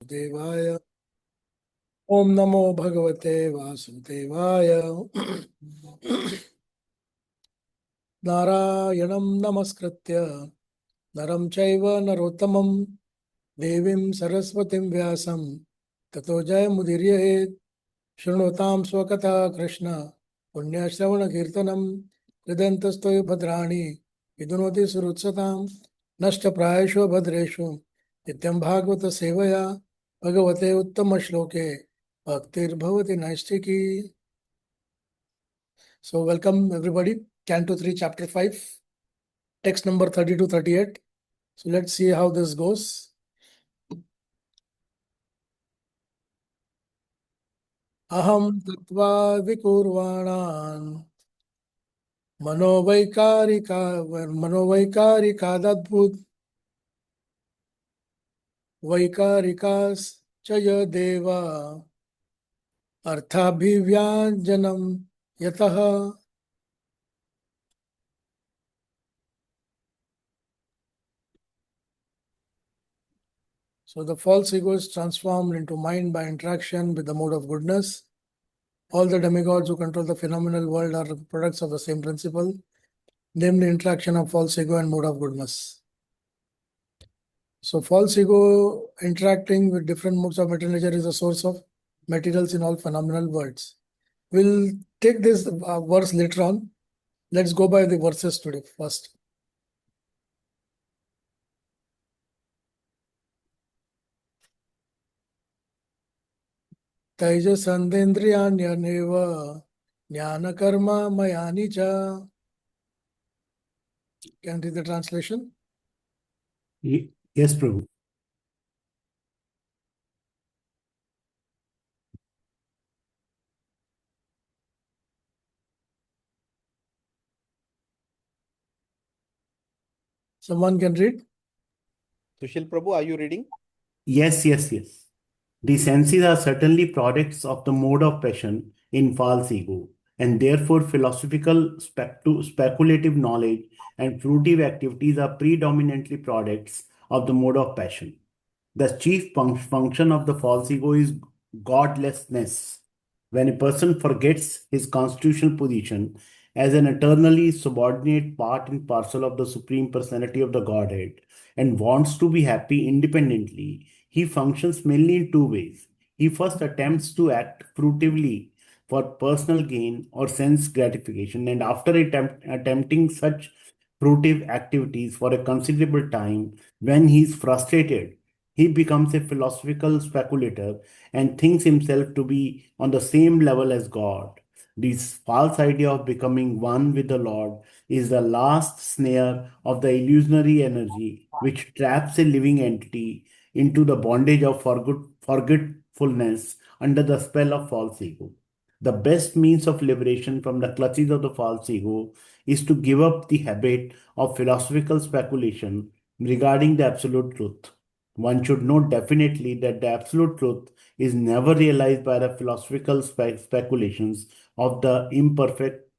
वासुदेवाय। ओम नमो भगवते वासुदेवाय। नारायणं नमस्कृत्य नरं चैव नरोत्तमं देवीं सरस्वतीं व्यासं ततो जयमुदीरयेत्। शृणोतां स्वकथा कृष्ण पुण्यश्रवणकीर्तनं हृदयन्तस्थो भद्राणि विदुनोति सुहृत्सतां नष्टप्रायेषु भद्रेषु नित्यं भागवत सेवया भगवते उत्तमश्लोके भक्तिर्भवति नैष्ठिकी. So welcome everybody. Canto 3 chapter 5 text number 30 to 38. So let's see how this goes. Aham tatva vikurvanan मनोवैकारिकादद्भुत वैकारिकाश्च च देवा अर्थाभिव्यञ्जनं यतः. So the false ego is transformed into mind by interaction with the mode of goodness. All the demigods who control the phenomenal world are products of the same principle, namely interaction of false ego and mode of goodness. So false ego interacting with different modes of material nature is a source of materials in all phenomenal worlds. We'll take this verse later on. Let's go by the verses today first. Taijasandendriyanyaneva jnana-karma mayani cha. Can you read the translation? Yes, Prabhu. Someone can read? Sushil Prabhu, are you reading? Yes. The senses are certainly products of the mode of passion in false ego, and therefore philosophical speculative knowledge and fruitive activities are predominantly products of the mode of passion. The chief function of the false ego is godlessness. When a person forgets his constitutional position as an eternally subordinate part and parcel of the Supreme Personality of the Godhead and wants to be happy independently, he functions mainly in two ways. He first attempts to act fruitively for personal gain or sense gratification, and after attempting such fruitive activities for a considerable time, when he is frustrated, he becomes a philosophical speculator and thinks himself to be on the same level as God. This false idea of becoming one with the Lord is the last snare of the illusionary energy which traps a living entity into the bondage of forgetfulness under the spell of false ego. The best means of liberation from the clutches of the false ego is to give up the habit of philosophical speculation regarding the absolute truth. One should know definitely that the absolute truth is never realized by the philosophical speculations of the imperfect,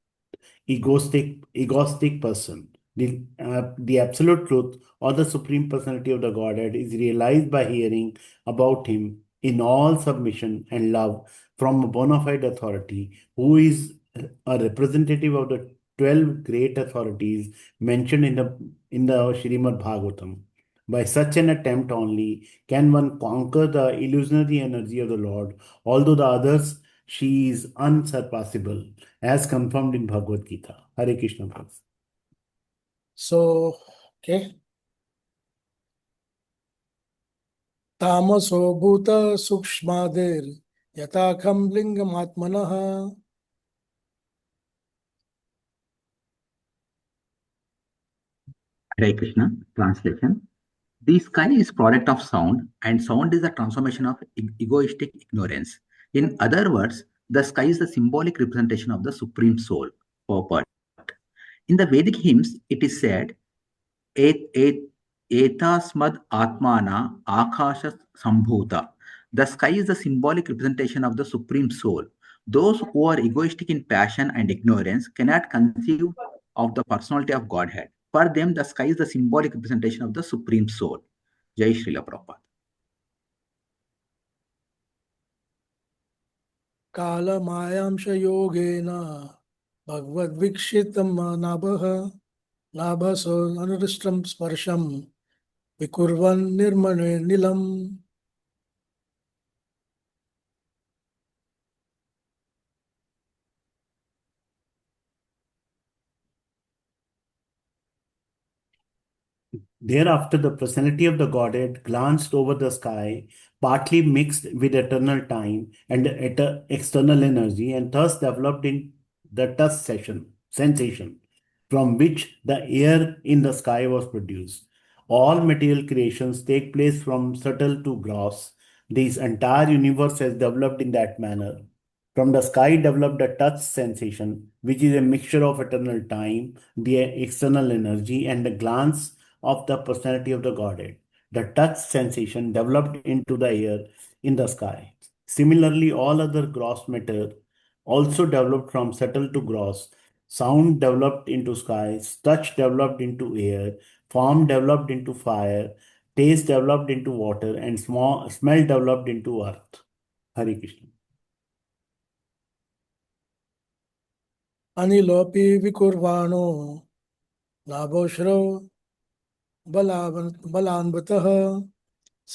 egoistic person. The absolute truth or the Supreme Personality of the Godhead is realized by hearing about Him in all submission and love from a bona fide authority who is a representative of the 12 great authorities mentioned in the Srimad Bhagavatam. By such an attempt only can one conquer the illusionary energy of the Lord, although the others she is unsurpassable, as confirmed in Bhagavad Gita. Hare Krishna. So, okay. Tamaso bhuta sukshmadir yatakham lingamatmanaha. Hare Krishna. Translation. The sky is product of sound, and sound is the transformation of egoistic ignorance. In other words, the sky is the symbolic representation of the Supreme Soul, purport. In the Vedic hymns, it is said, Etasmad Atmana Akasha Sambhuta. The sky is the symbolic representation of the Supreme Soul. Those who are egoistic in passion and ignorance cannot conceive of the personality of Godhead. For them, the sky is the symbolic representation of the Supreme Soul. Jai Srila Prabhupada. कालमायांशयोगेन भगवद्वीक्षितं नाभः नाभसो अनुदृष्टं स्पर्शं विकुर्वन् निर्मणे निलम्. Thereafter, the personality of the Godhead glanced over the sky, partly mixed with eternal time and external energy, and thus developed in the touch sensation, from which the air in the sky was produced. All material creations take place from subtle to gross. This entire universe has developed in that manner. From the sky developed a touch sensation, which is a mixture of eternal time, the external energy, and the glance of the personality of the Godhead. The touch sensation developed into the air in the sky. Similarly, all other gross matter also developed from subtle to gross. Sound developed into skies, touch developed into air, form developed into fire, taste developed into water, and smell developed into earth. Hare Krishna. अनिलोऽपि विकुर्वाणो नाभोश्रो बलान्वितः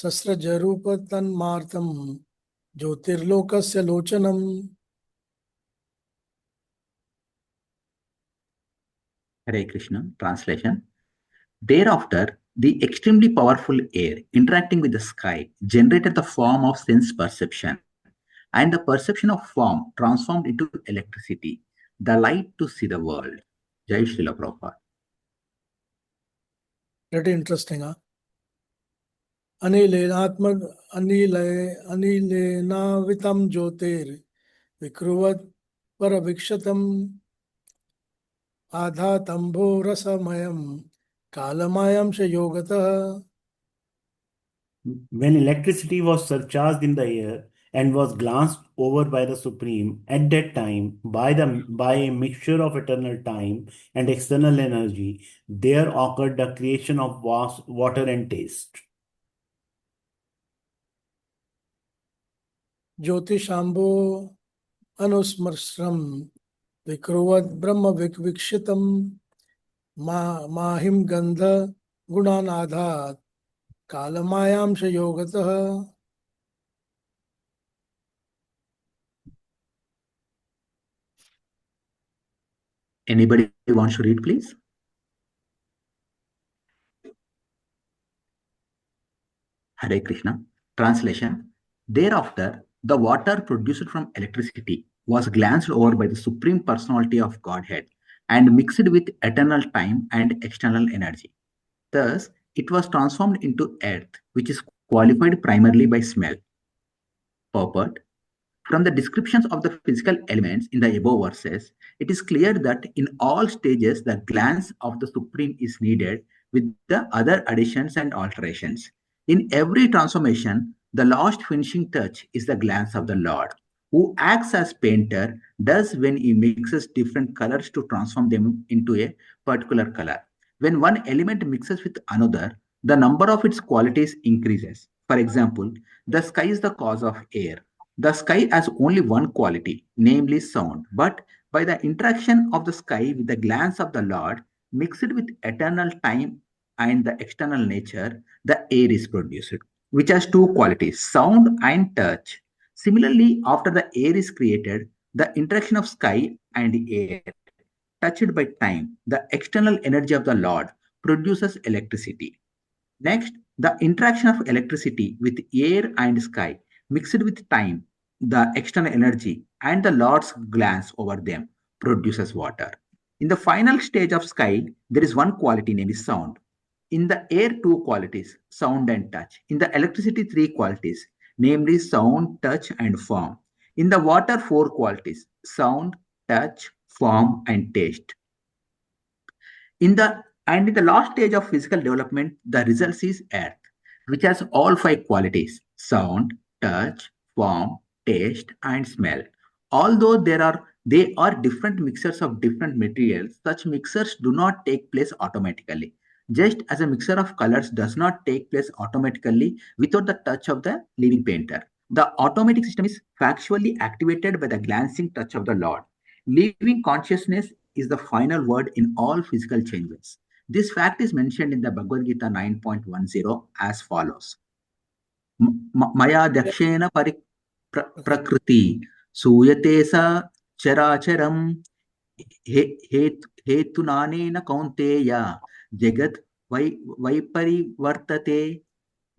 सस्रजरूपतन्मार्तं ज्योतिर्लोकस्य लोचनम्. Hare Krishna. Translation. Thereafter, the extremely powerful air interacting with the sky generated the form of sense perception, and the perception of form transformed into electricity, the light to see the world. Jai Srila Prabhupada. Pretty interesting, huh? अनिलेनावितं ज्योतिर्विकुर्वत् परवीक्षतम् आधातम्भोरसमयं कालमायांश योगतः. When electricity was surcharged in the air and was glanced over by the Supreme, at that time, by a mixture of eternal time and external energy, there occurred the creation of water and taste. ज्योतिषाम्बो अनुस्मर्शं विकुर्वत् ब्रह्मविक्षितं Mahim गंध गुणानाधात् कालमायांश योगतः. Anybody wants to read, please? Hare Krishna. Translation. Thereafter, the water produced from electricity was glanced over by the Supreme Personality of Godhead and mixed with eternal time and external energy. Thus, it was transformed into earth, which is qualified primarily by smell. Purport. From the descriptions of the physical elements in the above verses, it is clear that in all stages the glance of the Supreme is needed with the other additions and alterations. In every transformation, the last finishing touch is the glance of the Lord, who acts as painter does when he mixes different colors to transform them into a particular color. When one element mixes with another, the number of its qualities increases. For example, the sky is the cause of air. The sky has only one quality, namely sound, but by the interaction of the sky with the glance of the Lord, mixed with eternal time and the external nature, the air is produced, which has two qualities, sound and touch. Similarly, after the air is created, the interaction of sky and air, touched by time, the external energy of the Lord produces electricity. Next, the interaction of electricity with air and sky mixed with time, the external energy, and the Lord's glance over them produces water. In the final stage of sky, there is one quality named sound. In the air, two qualities, sound and touch. In the electricity, three qualities, namely sound, touch, and form. In the water, four qualities, sound, touch, form, and taste. In the last stage of physical development, the result is earth, which has all five qualities: sound, touch, form, taste, and smell. Although they are different mixtures of different materials, such mixtures do not take place automatically. Just as a mixture of colors does not take place automatically without the touch of the living painter. The automatic system is factually activated by the glancing touch of the Lord. Living consciousness is the final word in all physical changes. This fact is mentioned in the Bhagavad Gita 9.10 as follows. Maya dakshena prakriti suyate sa characharam hetunanena kaunteya jagat vaiparivartate.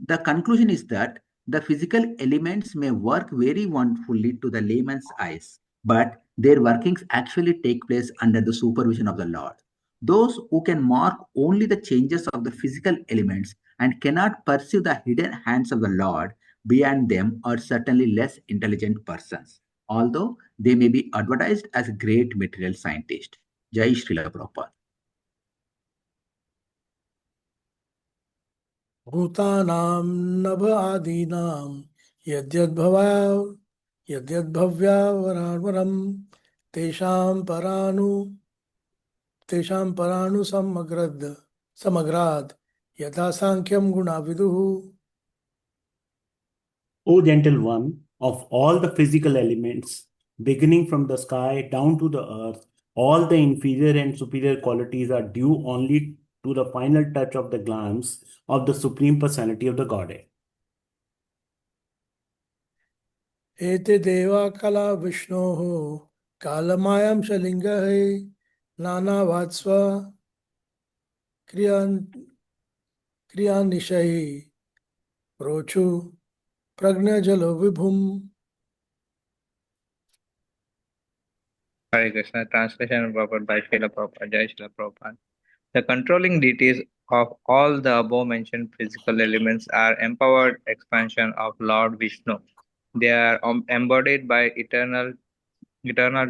The conclusion is that the physical elements may work very wonderfully to the layman's eyes, but their workings actually take place under the supervision of the Lord. Those who can mark only the changes of the physical elements and cannot perceive the hidden hands of the Lord beyond them are certainly less intelligent persons, although they may be advertised as great material scientists. Jai Srila Prabhupada. भूतानां नभ आदीनां यद्यद्भव्यावरावरं तेषां पराणु समग्राद यथा सांख्यं गुणा विदुः. O gentle one, of all the physical elements, beginning from the sky down to the earth, all the inferior and superior qualities are due only to the final touch of the glance of the Supreme Personality of the Godhead. एते देवा कला विष्णोः कालमायां च लिङ्गः नानावात्स्व क्रियानिशैः प्रोचु प्रज्ञाजलो विभुम्. Hare Krishna. Translation proper by Srila Prabhupada. Jai Srila Prabhupada. The controlling deities of all the above mentioned physical elements are empowered expansion of Lord Vishnu. They are embodied by eternal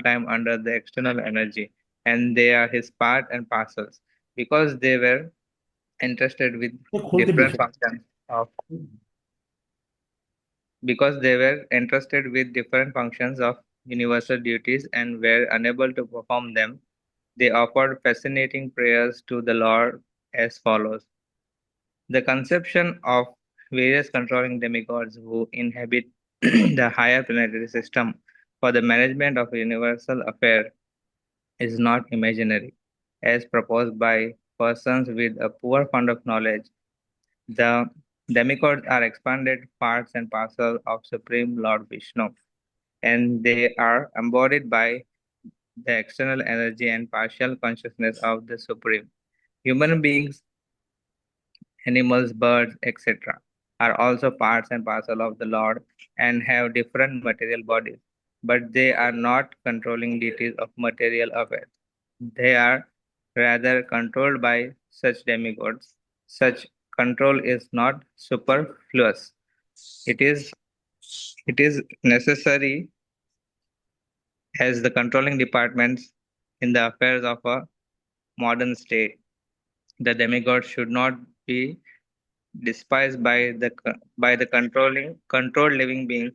time under the external energy, and they are his part and parcels because they were entrusted with different functions of universal duties and were unable to perform them. They offered fascinating prayers to the Lord as follows. The conception of various controlling demigods who inhabit the higher planetary system for the management of universal affairs is not imaginary, as proposed by persons with a poor fund of knowledge. The demigods are expanded parts and parcels of Supreme Lord Vishnu, and they are embodied by the external energy and partial consciousness of the Supreme. Human beings, animals, birds, etc., are also parts and parcel of the Lord and have different material bodies, but they are not controlling deities of material affairs. They are rather controlled by such demigods. Such control is not superfluous. It is necessary as the controlling departments in the affairs of a modern state. The demigod should not be despised by the controlled living beings.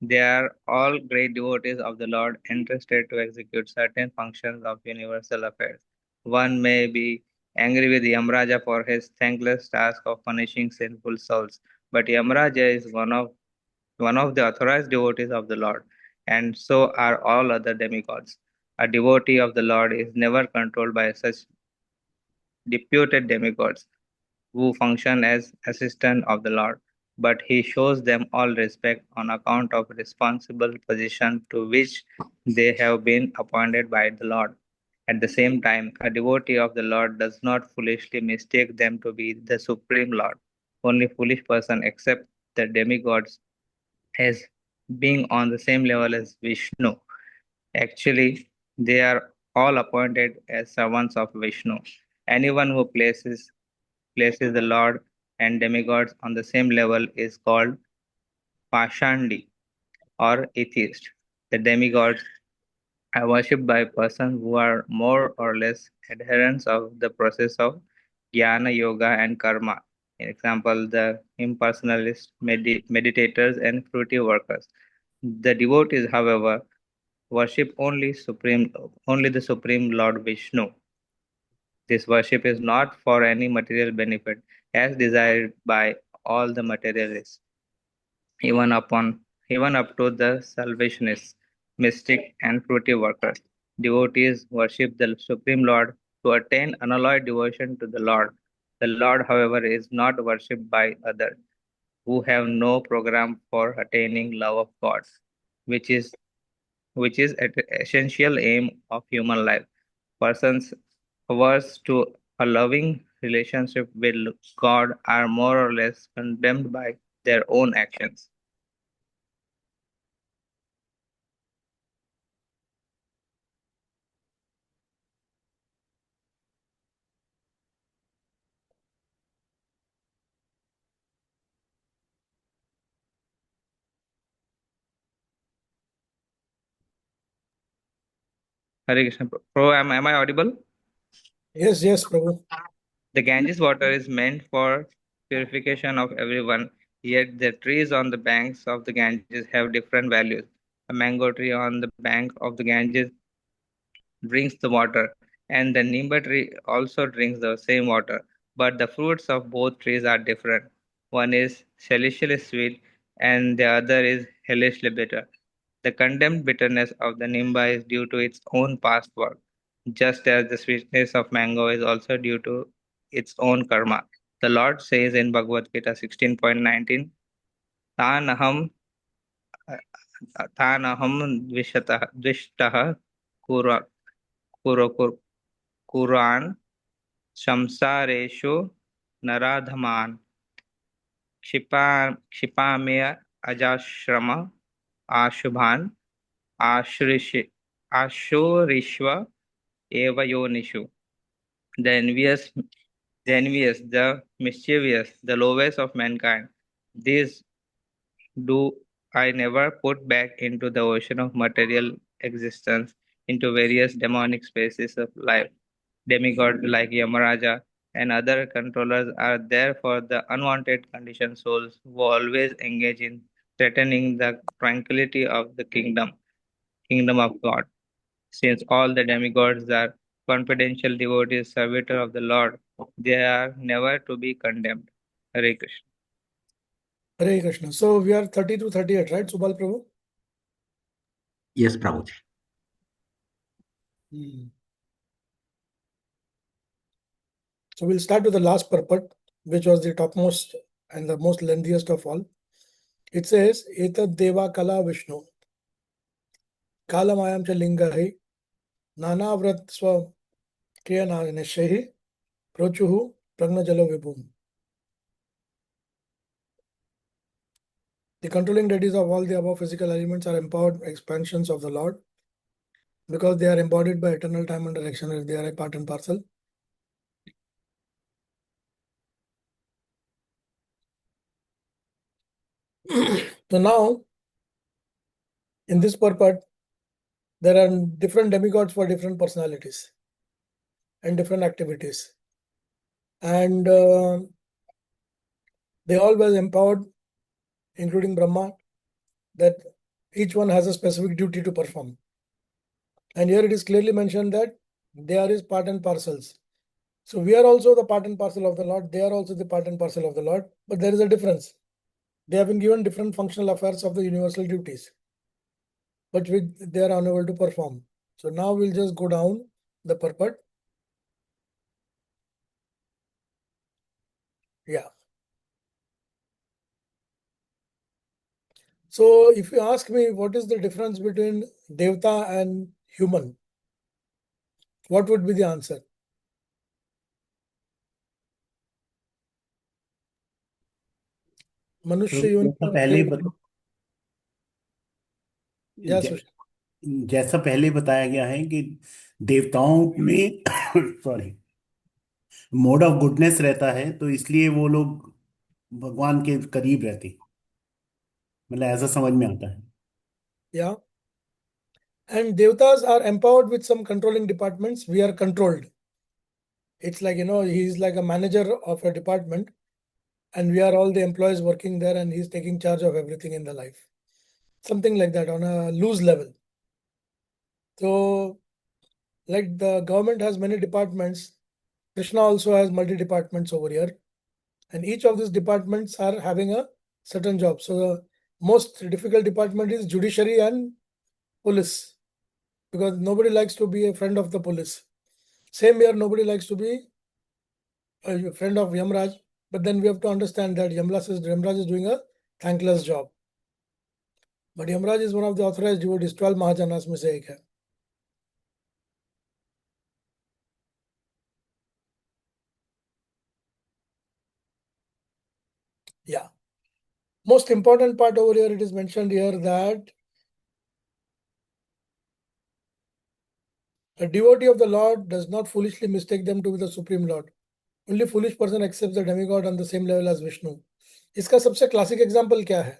They are all great devotees of the Lord, entrusted to execute certain functions of universal affairs. One may be angry with Yamraja for his thankless task of punishing sinful souls, but Yamraja is one of the authorized devotees of the Lord, and so are all other demigods. A devotee of the Lord is never controlled by such deputed demigods who function as assistant of the Lord, but he shows them all respect on account of responsible position to which they have been appointed by the Lord. At the same time, a devotee of the Lord does not foolishly mistake them to be the Supreme Lord. Only foolish person accept the demigods as being on the same level as Vishnu. Actually, they are all appointed as servants of Vishnu. Anyone who places the Lord and demigods on the same level is called Pashandi or atheist. The demigods are worshipped by persons who are more or less adherents of the process of jnana, yoga, and karma. In example, the impersonalists, meditators, and fruity workers. The devotees, however, worship only the Supreme Lord Vishnu. This worship is not for any material benefit, as desired by all the materialists. Even even up to the salvationists, mystic, and fruity workers. Devotees worship the Supreme Lord to attain unalloyed devotion to the Lord. The Lord, however, is not worshipped by others who have no program for attaining love of God, which is an essential aim of human life. Persons averse to a loving relationship with God are more or less condemned by their own actions. Hare Krishna. Prabhu, am I audible? Yes, yes, Prabhu. The Ganges water is meant for purification of everyone, yet the trees on the banks of the Ganges have different values. A mango tree on the bank of the Ganges drinks the water, and the Nimba tree also drinks the same water, but the fruits of both trees are different. One is celestially sweet, and the other is hellishly bitter. The condemned bitterness of the Nimba is due to its own past work, just as the sweetness of mango is also due to its own karma. The Lord says in Bhagavad Gita 16.19, Tanaham तानहं द्विष्टः कुरान् संसारेषु नराधमान् क्षिपाम्य अजाश्रम आशुभान् आशुरिष्व एव योनिषु. The envious, the mischievous, the lowest of mankind, these do I never put back into the ocean of material existence, into various demonic spaces of life. Demigods like Yamaraja and other controllers are there for the unwanted conditioned souls who always engage in threatening the tranquility of the kingdom of God. Since all the demigods are confidential devotees, servitor of the Lord, they are never to be condemned. Hare Krishna. Hare Krishna. So we are 30 to 38, right, Subal Prabhu? Yes, Prabhuji. So we'll start with the last purport, which was the topmost and the most lengthiest of all. It says, Etad Deva Kala Vishnu. Kalamayam cha lingahi. Nanavrat swa kriyana nishahi. Prochuhu pragnajalo vibhum. The controlling deities of all the above physical elements are empowered expansions of the Lord because they are embodied by eternal time and direction as they are a part and parcel. So now, in this purport, there are different demigods for different personalities and different activities. And they all were empowered, including Brahma, that each one has a specific duty to perform. And here it is clearly mentioned that they are his part and parcels. So we are also the part and parcel of the Lord. They are also the part and parcel of the Lord. But there is a difference. They have been given different functional affairs of the universal duties, but which they are unable to perform. So now we'll just go down the purport. Yeah. So if you ask me what is the difference between Devta and human, what would be the answer? मनुष्य योनि जैसा पहले बताया गया है कि देवताओं में सॉरी मोड ऑफ गुडनेस रहता है, तो इसलिए वो लोग भगवान के करीब रहते, मतलब ऐसा समझ में आता है. Yeah. And Devtas are empowered with some controlling departments. We are controlled. It's like, he's like a manager of a department, and we are all the employees working there, and he's taking charge of everything in the life. Something like that on a loose level. So, like the government has many departments, Krishna also has multi-departments over here. And each of these departments are having a certain job. So most difficult department is judiciary and police, because nobody likes to be a friend of the police. Same here, nobody likes to be a friend of Yamraj, but then we have to understand that Yamraj is doing a thankless job. But Yamraj is one of the authorized devotees, 12 Mahajanas में से एक है. Yeah. Most important part over here, it is mentioned here that a devotee of the Lord does not foolishly mistake them to be the Supreme Lord. Only foolish person accepts the demigod on the same level as Vishnu. इसका सबसे classic example क्या है?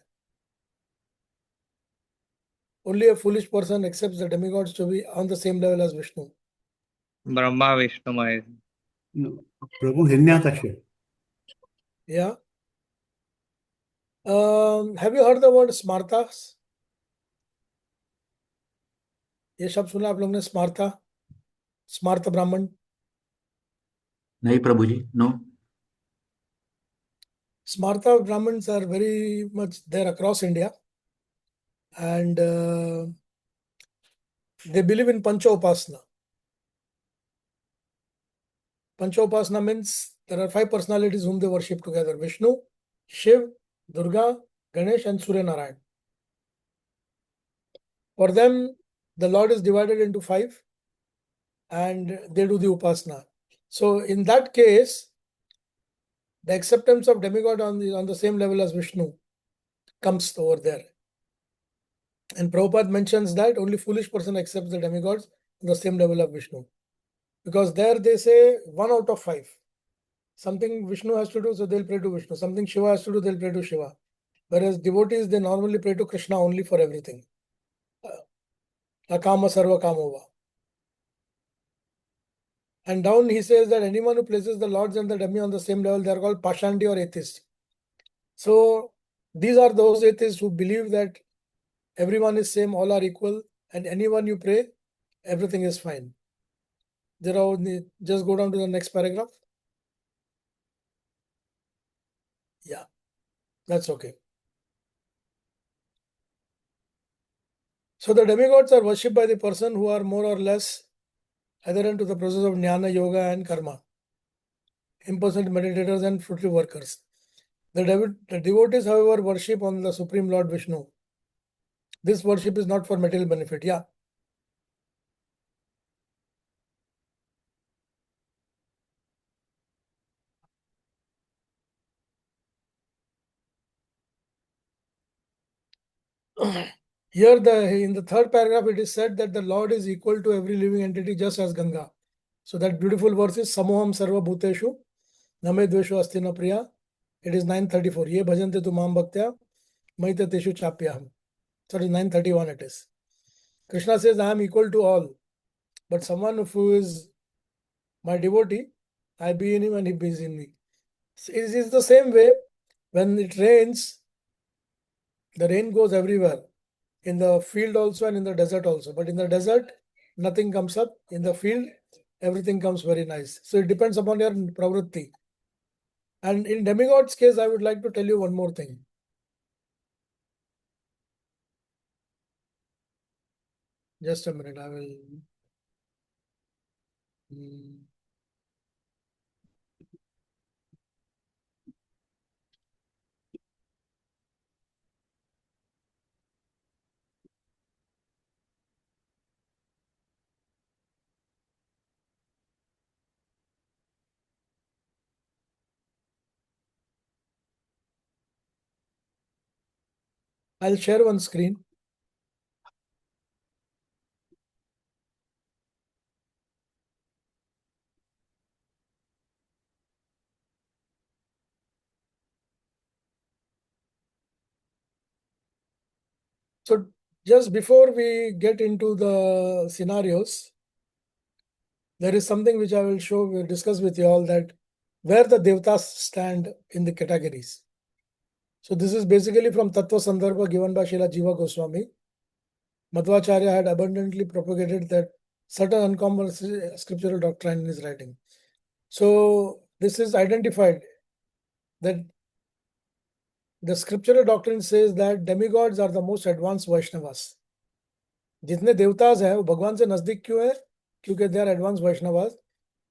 Only a foolish person accepts the demigods to be on the same level as Vishnu. Brahma, Vishnu, Mahesh. Prabhu Hiranyakashipu. Yeah. Have you heard the word smartas? ये शब्द सुना आप लोगों ने स्मार्ता, स्मार्त ब्राह्मण? नहीं प्रभु जी, no. Smarta Brahmins are very much there across India, and they believe in Panchopasana. Panchopasana means there are 5 personalities whom they worship together: Vishnu, Shiv, Durga, Ganesh, and Surya Narayan. For them, the Lord is divided into 5, and they do the Upasana. So, in that case, the acceptance of demigod on the same level as Vishnu comes over there. And Prabhupada mentions that only foolish person accepts the demigods on the same level of Vishnu. Because there they say 1 out of 5. Something Vishnu has to do, so they'll pray to Vishnu. Something Shiva has to do, they'll pray to Shiva. Whereas devotees, they normally pray to Krishna only for everything. Akama sarva kamova. And down he says that anyone who places the lords and the demi on the same level, they are called Pashandi or atheists. So these are those atheists who believe that everyone is same, all are equal, and anyone you pray, everything is fine. Just go down to the next paragraph. Yeah, that's okay. So the demigods are worshipped by the person who are more or less adherent to the process of jnana, yoga, and karma, impersonal meditators and fruitful workers. The devotees, however, worship on the Supreme Lord Vishnu. This worship is not for material benefit. Yeah. Here, in the 3rd paragraph, it is said that the Lord is equal to every living entity, just as Ganga. So that beautiful verse is Samoham Sarva Bhuteshu Name Dveshu Astina Priya. It is 934. Ye bhajante tu mam bhaktya maite teshu chapyaham. Sorry, 931 it is. Krishna says, I am equal to all. But someone who is my devotee, I be in him and he be in me. It is the same way when it rains, the rain goes everywhere. In the field also and in the desert also. But in the desert, nothing comes up. In the field, everything comes very nice. So it depends upon your pravritti. And in demigod's case, I would like to tell you one more thing. Just a minute, I will. I'll share one screen. So just before we get into the scenarios, there is something which I will discuss with you all, that where the Devatas stand in the categories. So this is basically from Tattva Sandarbha given by Srila Jiva Goswami. Madhvacharya had abundantly propagated that certain uncommon scriptural doctrine in his writing. So this is identified that the scriptural doctrine says that demigods are the most advanced Vaishnavas. जितने देवताज हैं वो भगवान से नजदीक क्यों है? क्योंकि they are advanced Vaishnavas.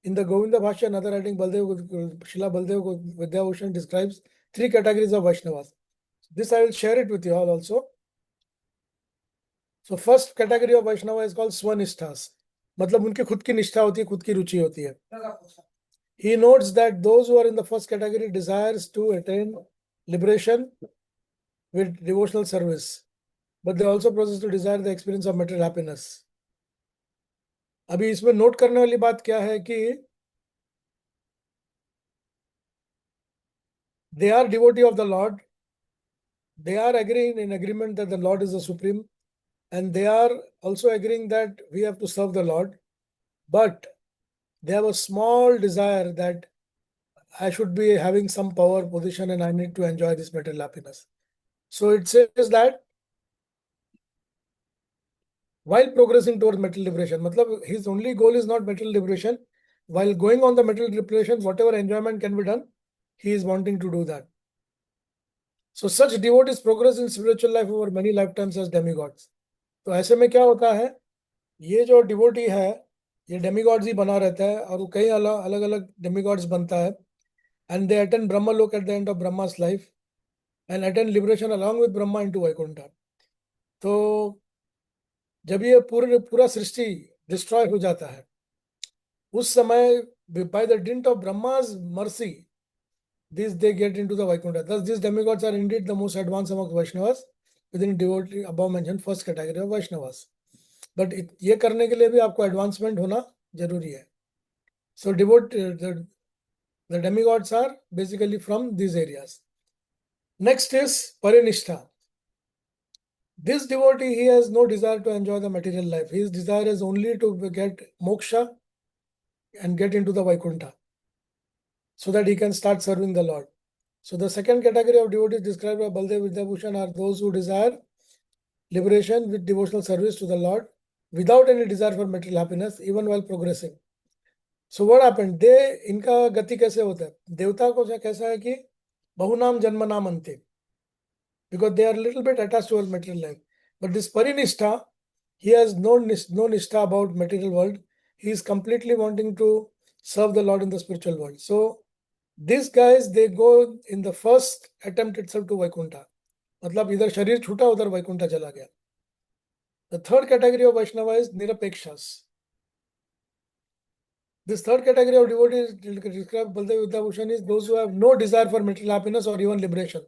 In the Govinda Bhashya, another writing, Srila Baldev Vidyabhushan describes 3 categories of Vaishnavas. This I will share it with you all also. So first category of Vaishnava is called Swanishthas. मतलब उनकी खुद की निष्ठा होती है, खुद की रुचि होती है. He notes that those who are in the first category desires to attain liberation with devotional service, but they also possess to desire the experience of material happiness. अभी इसमें नोट करने वाली बात क्या है कि they are devotee of the Lord. They are agreeing in agreement that the Lord is the supreme, and they are also agreeing that we have to serve the Lord, but they have a small desire that I should be having some power position and I need to enjoy this material happiness. So it says that while progressing towards material liberation, matlab his only goal is not material liberation. While going on the material liberation, whatever enjoyment can be done, he is wanting to do that. So such devotees progress in spiritual life over many lifetimes as demigods. तो ऐसे में क्या होता है, ये जो devotee है ये डेमिगॉड्स ही बना रहता है और वो कई अलग अलग डेमिगॉड्स बनता है, and they attain Brahma Lok at the end of Brahma's life and attain liberation along with Brahma into Vaikuntha. तो जब ये पूरा सृष्टि डिस्ट्रॉय हो जाता है उस समय by the dint of Brahma's mercy they get into the Vaikuntha. Thus these demigods are indeed the most advanced among Vaishnavas within devotee above mentioned first category of Vaishnavas. But ये करने के लिए भी आपको एडवांसमेंट होना जरूरी है. So the demigods are basically from these areas. Next is Parinishta. This devotee, he has no desire to enjoy the material life. His desire is only to get moksha and get into the Vaikuntha so that he can start serving the Lord. So the second category of devotees described by Baldev Vidyabhushan are those who desire liberation with devotional service to the Lord without any desire for material happiness, even while progressing. So what happened? इनका गति कैसे होता है? देवता को कैसा है कि बहुनाम जन्म नाम अंते, because they are a little bit attached towards material life. But this Parinishta, he has no nishtha about material world. He is completely wanting to serve the Lord in the spiritual world. So these guys, they go in the first attempt itself to Vaikuntha. मतलब इधर शरीर छूटा उधर वैकुंठा चला गया. The third category of Vaishnava is Nirapekshas. This third category of devotees described Baldev Vidyabhushan is those who have no desire for material happiness or even liberation.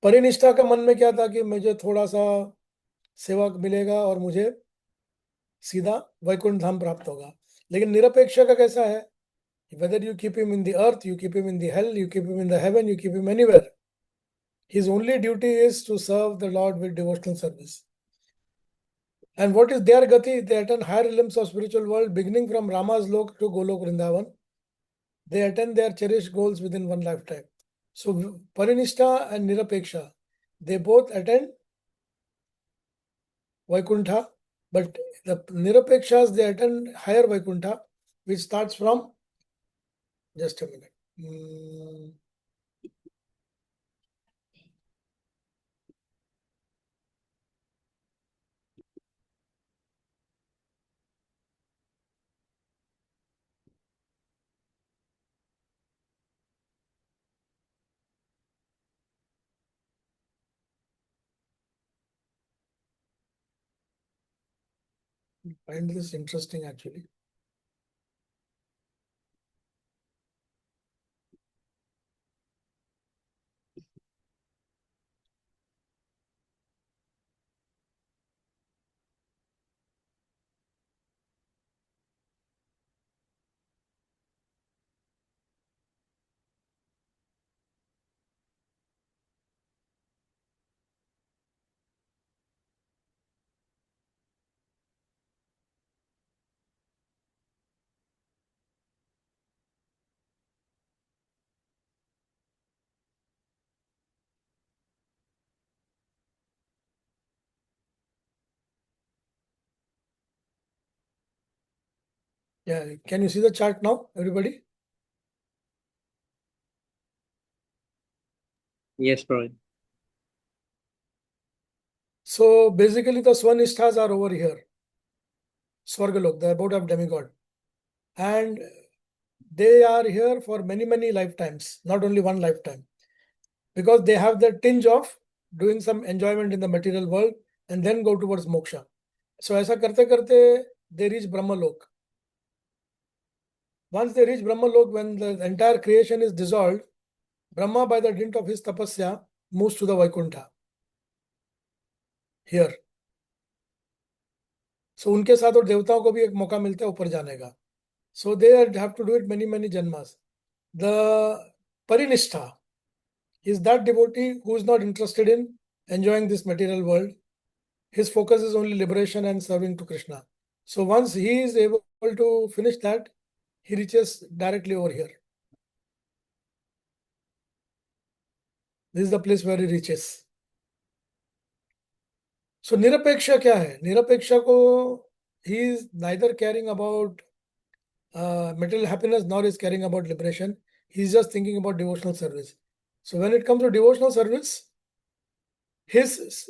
परिनिष्ठा का मन में क्या था कि मुझे थोड़ा सा सेवा मिलेगा और मुझे सीधा वैकुंठ धाम प्राप्त होगा. लेकिन निरपेक्ष का कैसा है? Whether you keep him in the earth, you keep him in the hell, you keep him in the heaven, you keep him anywhere, his only duty is to serve the Lord with devotional service. And what is their gati? They attain higher realms of spiritual world, beginning from Rama's Lok to Golok Vrindavan. They attain their cherished goals within one lifetime. So Parinishta and Nirapeksha, they both attain Vaikuntha, but the Nirapekshas, they attain higher Vaikuntha, which starts from, just a minute. I find this interesting actually. Yeah, can you see the chart now, everybody? Yes, Prabhu. So basically the Swanishthas are over here. Swargalok, the abode of demigod. And they are here for many, many lifetimes, not only one lifetime. Because they have the tinge of doing some enjoyment in the material world and then go towards moksha. So ऐसा करते करते they reach Brahmalok. Once they reach Brahmalok, when the entire creation is dissolved, Brahma, by the dint of his tapasya, moves to the Vaikuntha. Here. So उनके साथ और देवताओं को भी एक मौका मिलता है ऊपर जाने का. So they have to do it many, many janmas. The Parinistha is that devotee who is not interested in enjoying this material world. His focus is only liberation and serving to Krishna. So once he is able to finish that, he reaches directly over here. This is the place where he reaches. So Nirapeksha क्या है? Nirapeksha को he is neither caring about material happiness nor is caring about liberation. He is just thinking about devotional service. So when it comes to devotional service, his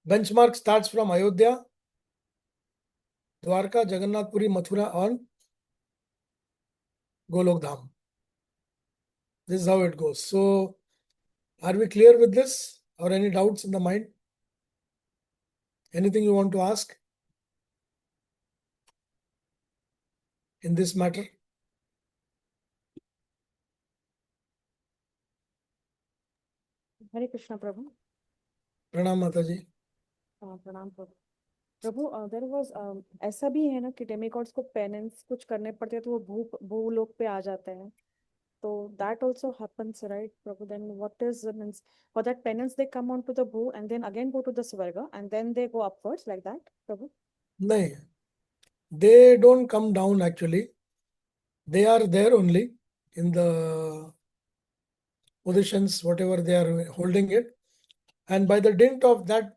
benchmark starts from Ayodhya, Dwarka, Jagannath Puri, Mathura on Golok Dham. This is how it goes. So are we clear with this or any doubts in the mind? Anything you want to ask in this matter? Hare Krishna, Prabhu. Pranam Mataji. प्रणाम प्रभु. प्रभु there was ऐसा भी है ना कि demigods को penance कुछ करने पड़ते हैं तो वो भूलोक पे आ जाते हैं. So that also happens, right, Prabhu? Then what is means for that penance they come on to the bhu and then again go to the Svarga and then they go upwards like that, Prabhu? No, they don't come down actually. They are there only in the positions, whatever they are holding it. And by the dint of that,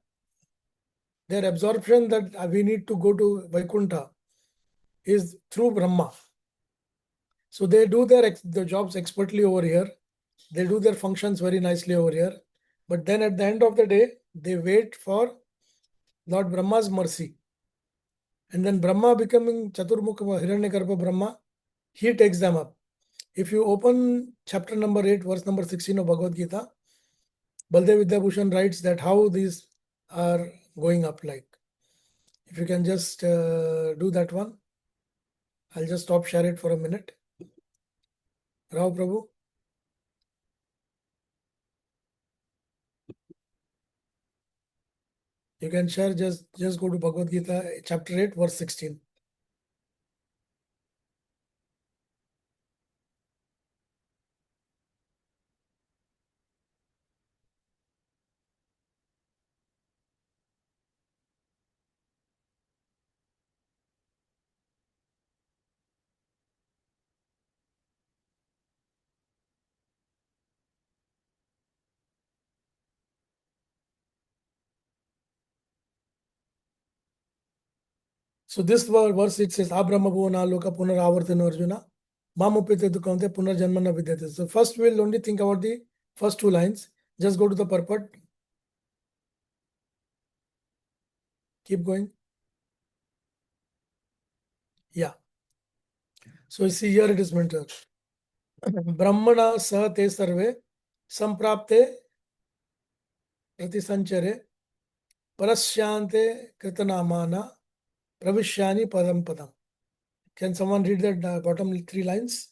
their absorption that we need to go to Vaikuntha is through Brahma. So they do their jobs expertly over here. They do their functions very nicely over here. But then at the end of the day, they wait for Lord Brahma's mercy. And then Brahma becoming Chaturmukha Hiranyagarbha Brahma, he takes them up. If you open chapter number 8, verse number 16 of Bhagavad Gita, Baldev Vidyabhushan writes that how these are going up like. If you can just do that one. I'll just stop share it for a minute. Rao Prabhu. You can share, just go to Bhagavad Gita, chapter 8, verse 16. So this verse, it says, Abrahmabhu naloka punaravartana Arjuna, mamupite dukante punarjanmana vidyate. So first we'll only think about the first two lines. Just go to the purport. Keep going. Yeah. So you see here it is mentioned. Brahmana sa te sarve samprapte pratisanchare parasyante kritanamana pravishyani padam padam. Can someone read that bottom three lines?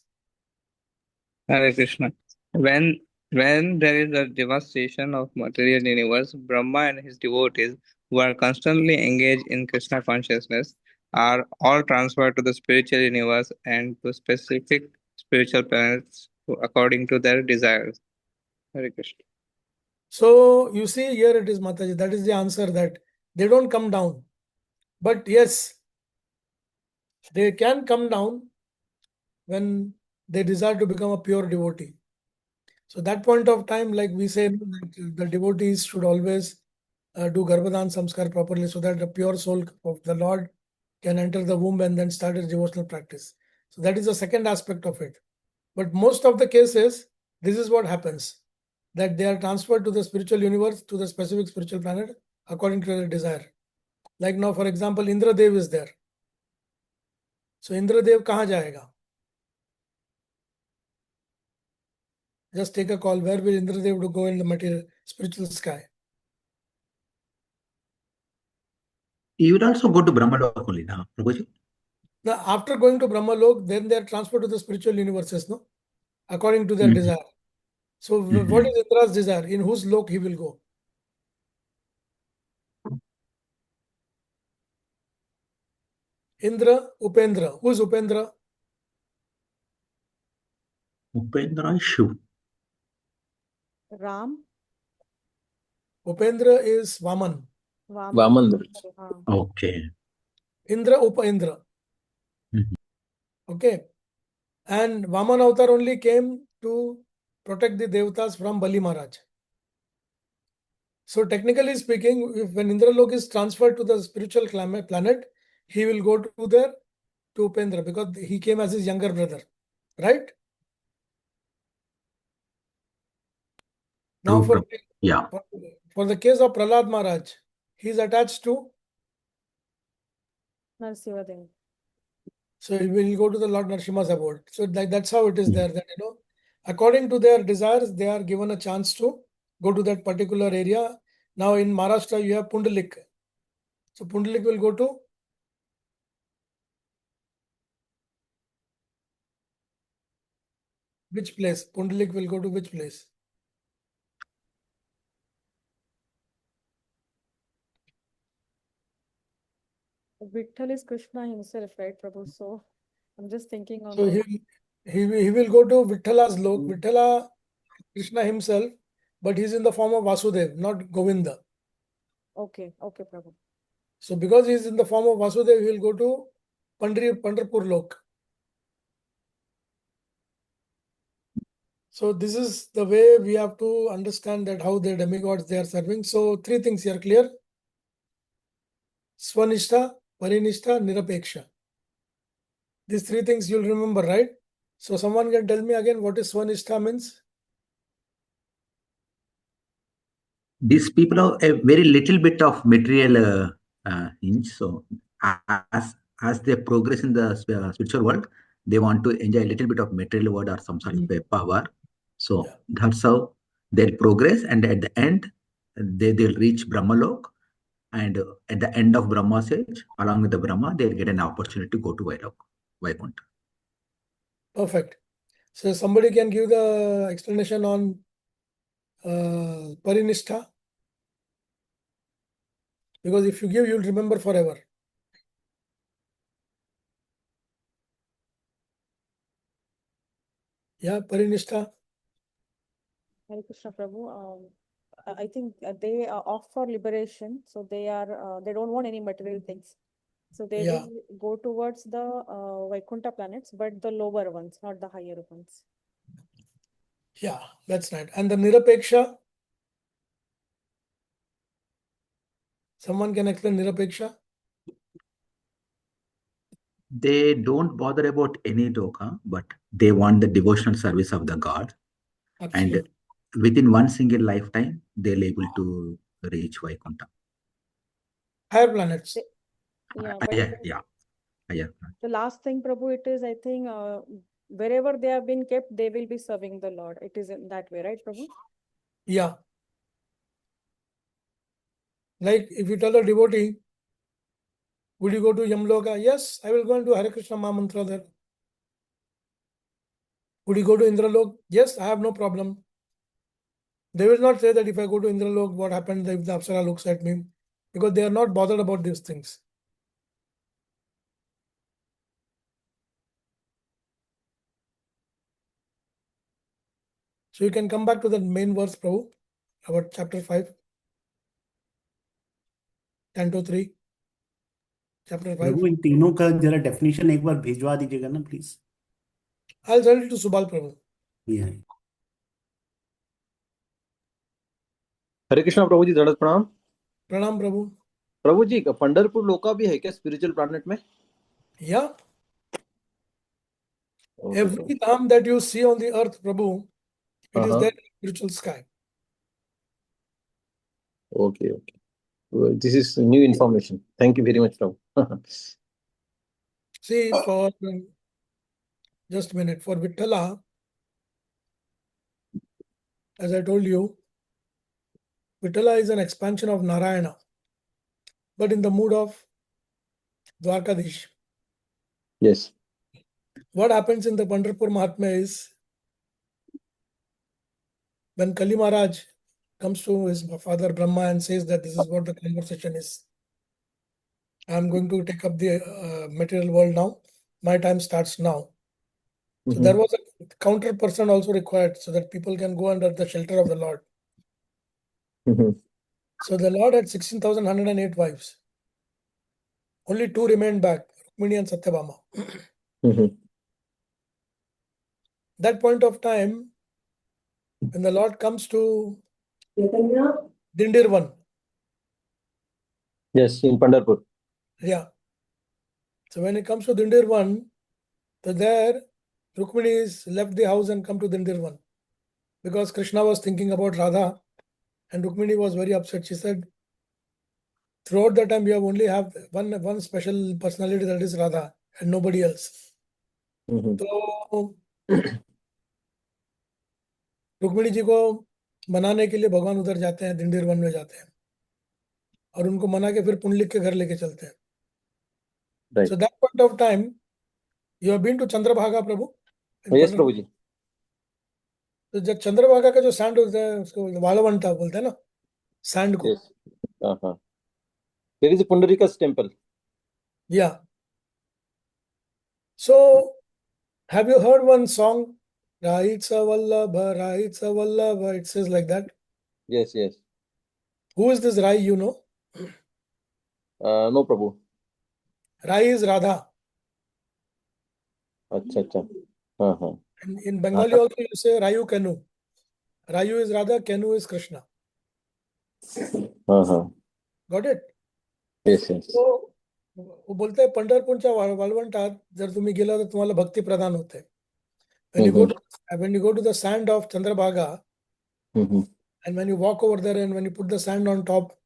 Hare Krishna. When there is a devastation of material universe, Brahma and his devotees, who are constantly engaged in Krishna consciousness, are all transferred to the spiritual universe and to specific spiritual planets according to their desires. Hare Krishna. So you see here it is Mataji. That is the answer, that they don't come down. But yes, they can come down when they desire to become a pure devotee. So that point of time, like we say, the devotees should always do Garbhadan Samskar properly so that the pure soul of the Lord can enter the womb and then start his devotional practice. So that is the second aspect of it. But most of the cases, this is what happens. that they are transferred to the spiritual universe, to the specific spiritual planet according to their desire. Like now, for example, Indra Dev is there. So Indra Dev kahan jayega? Just take a call. Where will Indra Dev to go in the material spiritual sky? You will also go to Brahmalok only now, Prabhuji. Now, after going to Brahmalok, then they are transferred to the spiritual universes, no? According to their Mhm. desire. So what is Indra's desire? In whose lok he will go? Indra, Upendra. Who is Upendra? Upendra is Shiv. Ram, Upendra is Vaman. Vaman. हाँ, Okay. Indra, Upendra. Mhm. Okay. And Vaman Avatar only came to protect the Devatas from Bali Maharaj. So technically speaking, if when Indralok is transferred to the spiritual planet, he will go to there to Upendra because he came as his younger brother. Right? Now True, Prabhu. Yeah. for the case of Prahlad Maharaj, he is attached to, Narasimha Dev. so he will go to the Lord Narasimha's abode. So that's how it is there, that according to their desires, they are given a chance to go to that particular area. Now in Maharashtra, you have Pundalik. So Pundalik will go to which place? Pundalik will go to which place? Vitthal is Krishna himself, right, Prabhu? So I'm just thinking on So the he will go to Vitthala's lok. Vithala, Krishna himself, but he's in the form of Vasudev, not Govinda. okay, Prabhu. So because he's in the form of Vasudev, he will go to Pandharpur lok. So this is the way we have to understand that how the demigods they are serving. So three things here clear. Swanishta, Parinishta, Nirapeksha. These three things you'll remember, right? So someone can tell me again what is Swanishta means? These people have a very little bit of material hinge. So as they progress in the spiritual world, they want to enjoy a little bit of material world or some sort of a power. So Yeah. that's how they'll progress, and at the end, they'll reach Brahmalok. And at the end of Brahma's age, along with the Brahma, they'll get an opportunity to go to Vaikuntha. Perfect. So somebody can give the explanation on Parinishta. Because if you give, you'll remember forever. Yeah, Parinishta. Hare Krishna, Prabhu. I think they are off for liberation, so they are they don't want any material things. So they Yeah. will go towards the Vaikuntha planets, but the lower ones, not the higher ones. Yeah, that's right. And the Nirapeksha? Someone can explain Nirapeksha? They don't bother about any loka, but they want the devotional service of the God. Absolutely. And within one single lifetime, they'll able to reach Vaikuntha. Higher planets. Yeah, but Yeah. the last thing, Prabhu, it is, I think, wherever they have been kept, they will be serving the Lord. It is in that way, right, Prabhu? Yeah. Like if you tell a devotee, would you go to Yamloka? Yes, I will go and do Hare Krishna Maha Mantra there. Would you go to Indralok? Yes, I have no problem. They will not say that if I go to Indralok, what happened if the Apsara looks at me? Because they are not bothered about these things. So you can come back to the main verse, Prabhu, about chapter 5, Canto 3, chapter 5. प्रभु इन तीनों का जरा definition एक बार भिजवा दीजिएगा ना please. I'll send it to Subal Prabhu. Yeah. हरे कृष्णा प्रभु जी, दंडवत प्रणाम. Pranam Prabhu. प्रभु जी, पंढरपुर लोका भी है क्या स्पिरिचुअल प्लैनेट में? Yeah. Okay, Every dham that you see on the earth, Prabhu, it is there in the spiritual sky. Okay, okay. This is new information. Thank you very much, Prabhu. See, for just a minute, for Vittala, as I told you, Vittala is an expansion of Narayana, but in the mood of Dwarkadish. Yes. What happens in the Pandharpur Mahatmya is when Kali Maharaj comes to his father Brahma and says that this is what the conversation is. I'm going to take up the material world now. My time starts now. So there was a counter person also required so that people can go under the shelter of the Lord. Mhm. So the Lord had 16,108 wives. Only 2 remained back, Rukmini and Satyabhama. Mhm. That point of time, when the Lord comes to Dindirvan, Yes, in Pandharpur. yeah. So when it comes to Dindirvan, so there Rukmini is left the house and come to Dindirvan because Krishna was thinking about Radha and Rukmini was very upset. She said, throughout the time we have only have one special personality, that is Radha, and nobody else. Mhm. तो रुक्मिणी जी को मनाने के लिए भगवान उधर जाते हैं, दिंडीर one में जाते हैं और उनको मना के फिर पुंडलिक के घर लेके चलते हैं. Right. So that point of time, you have been to Chandrabhaga, Prabhu? In Yes, Pandharpur? Prabhu ji. तो जब चंद्रभागा का जो सैंड होता है उसको वालवंटा बोलते हैं ना, सैंड को. Yes. Uh-huh. There is a Pundarika's temple. Yeah. So have you heard one song, Raitsa Vallabha, it says like that. Yes, yes. Who is this Rai, you know? No, Prabhu. Rai is Radha. Acha, acha. Uh-huh. And in Bengali also you say Rayu Kenu. Rayu is Radha, Kenu is Krishna. Uh-huh. Got it? Yes, yes. So वो बोलते हैं पंढरपूरच्या वाळवंटात जर तुम्ही गेला तर तुम्हाला भक्ती प्रदान होते. When you go to the sand of Chandrabhaga Mhm. and when you walk over there and when you put the sand on top,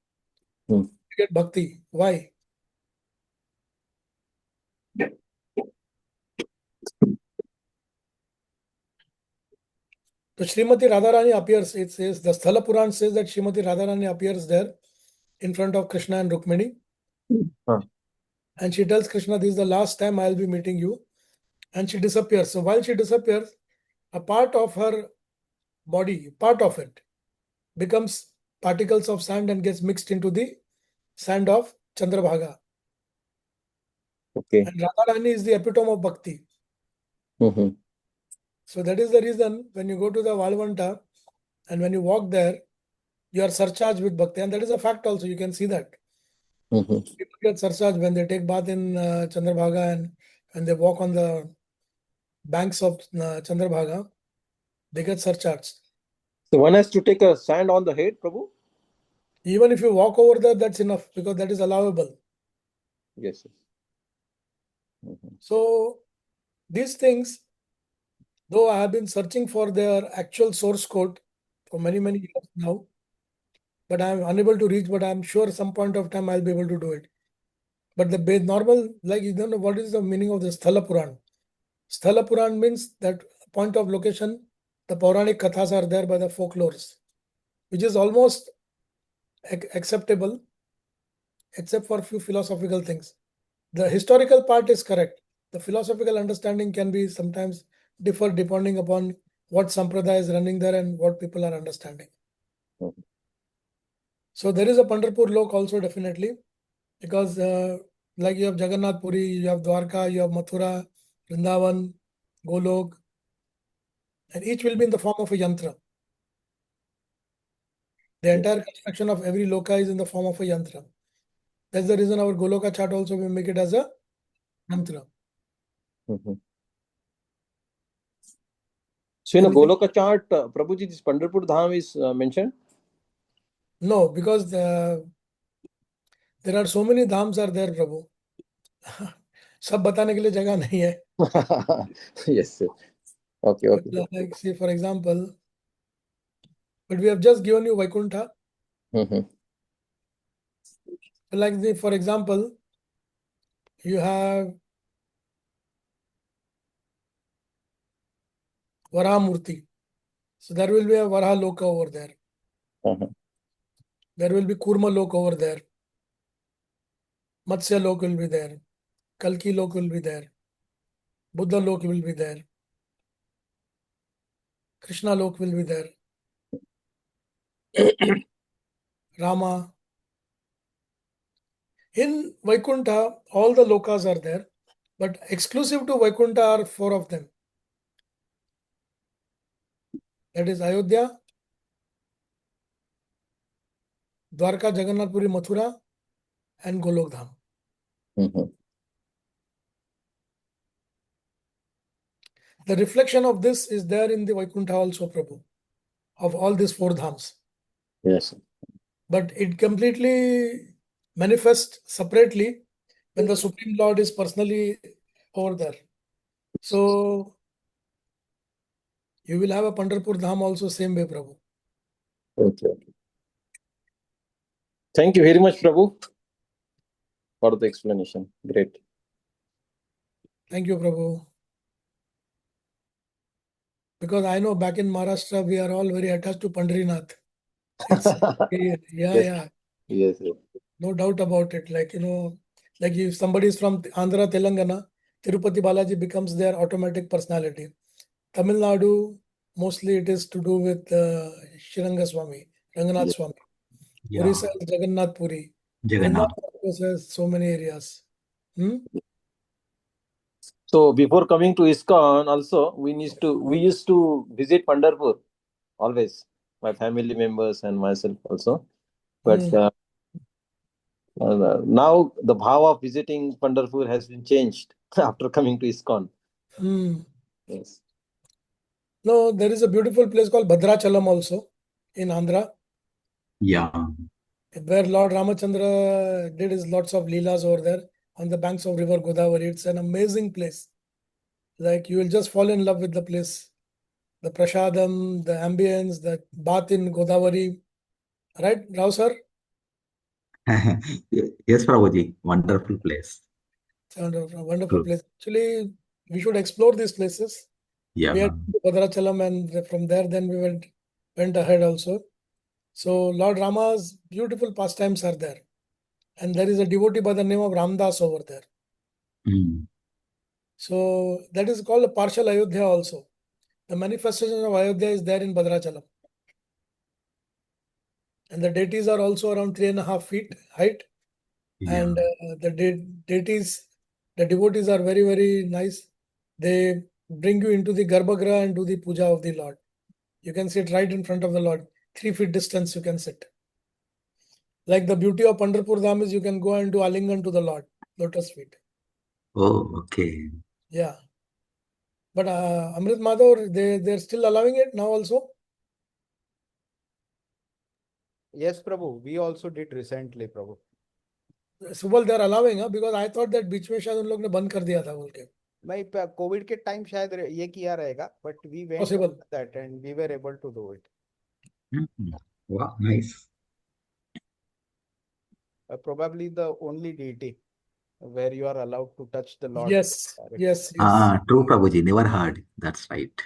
Hmm. you get bhakti. Why? So Srimati Radharani appears. It says the Sthala Puran says that Srimati Radharani appears there in front of Krishna and Rukmini. Huh. And she tells Krishna, this is the last time I'll be meeting you. And she disappears. So while she disappears, a part of her body, part of it, becomes particles of sand and gets mixed into the sand of Chandrabhaga. Okay. And Radharani is the epitome of bhakti. Mhm. So that is the reason when you go to the Valvanta and when you walk there, you are surcharged with bhakti. And that is a fact also. You can see that. Mhm. People get surcharged when they take bath in Chandrabhaga and when they walk on the banks of Chandrabhaga, they get surcharged. So one has to take a sand on the head, Prabhu? Even if you walk over there, that's enough because that is allowable. Yes, yes. Mhm. So these things, though I have been searching for their actual source code for many, many years now, but I am unable to reach, but I'm sure some point of time I'll be able to do it. But the normal, like you don't know what is the meaning of the Sthala Puran. Sthala Puran means that point of location, the Puranic Kathas are there by the folklores, which is almost acceptable, except for a few philosophical things. The historical part is correct. The philosophical understanding can be sometimes differ depending upon what sampradaya is running there and what people are understanding. Mhm. So there is a Pandharpur lok also definitely, because like you have Jagannath Puri, you have Dwarka, you have Mathura, Vrindavan, Golok, and each will be in the form of a yantra. The entire construction of every loka is in the form of a yantra. That's the reason our Goloka chart also we make it as a yantra. Mhm. So in a Anything? Goloka chart, Prabhu ji, this Pandharpur Dham is mentioned? No, because there are so many dhams are there, Prabhu. सब बताने के लिए जगह नहीं है. Yes, sir. Okay, But okay. like say for example, but we have just given you Vaikuntha. Mhm. Like for example, you have Varahamurti. So there will be a Varaha Loka over there. Uh-huh. There will be Kurma Loka over there. Matsya Lok will be there. Kalki Lok will be there. Buddha Lok will be there. Krishna Lok will be there. Rama. In Vaikuntha, all the lokas are there, but exclusive to Vaikuntha are 4 of them. That is Ayodhya, Dwarka, Jagannath Puri, Mathura, and Golok Dham. Mhm. The reflection of this is there in the Vaikuntha also, Prabhu, of all these 4 dhams. Yes. But it completely manifests separately when the Supreme Lord is personally over there. So you will have a Pandharpur Dham also same way, Prabhu. Okay. Thank you very much, Prabhu, for the explanation. Great. Thank you, Prabhu. Because I know back in Maharashtra, we are all very attached to Pandrinath. It's yeah, Yes. yeah, Yes. Yes. no doubt about it. Like, like if somebody is from Andhra, Telangana, Tirupati Balaji becomes their automatic personality. Tamil Nadu, mostly it is to do with Shiranga Swami, Ranganath Yes. Swami. Yeah. Orissa is Jagannath Puri. Jagannath. Vrindavan, of course, has so many areas. Hmm? So before coming to ISKCON, also we used to visit Pandharpur always. My family members and myself also. But Hmm. now the bhava of visiting Pandharpur has been changed after coming to ISKCON. Hmm. Yes. No, there is a beautiful place called Bhadrachalam also in Andhra, Yeah. where Lord Ramachandra did his lots of leelas over there on the banks of river Godavari. It's an amazing place. Like you will just fall in love with the place. The prasadam, the ambience, the bath in Godavari. Right, Rao sir? Yes, Prabhuji. Wonderful place. It's a wonderful True. place. Actually, we should explore these places. We Yeah. had been to Bhadrachalam and from there then we went ahead also. So Lord Rama's beautiful pastimes are there. And there is a devotee by the name of Ramdas over there. Mm. So that is called a partial Ayodhya also. The manifestation of Ayodhya is there in Bhadrachalam. And the deities are also around 3.5 feet height. Yeah. And the deities, the devotees are very, very nice. They bring you into the Garbhagriha and do the puja of the Lord. You can sit right in front of the Lord. 3 feet distance you can sit. Like the beauty of Pandharpur Dham is you can go and do Alingan to the Lord, lotus feet. Oh, okay. Yeah. But Amrit Madhav, they're still allowing it now also? Yes, Prabhu. We also did recently, Prabhu. Subal they're allowing, because I thought that बीच में शायद उन लोग ने बंद कर दिया था बोल के. भाई कोविड के टाइम शायद ये किया रहेगा, but we went Possible. that and we were able to do it. Mhm. Wow, nice. Probably the only deity where you are allowed to touch the Lord. Yes, directly. yes, yes. True, Prabhuji. Never heard. That's right.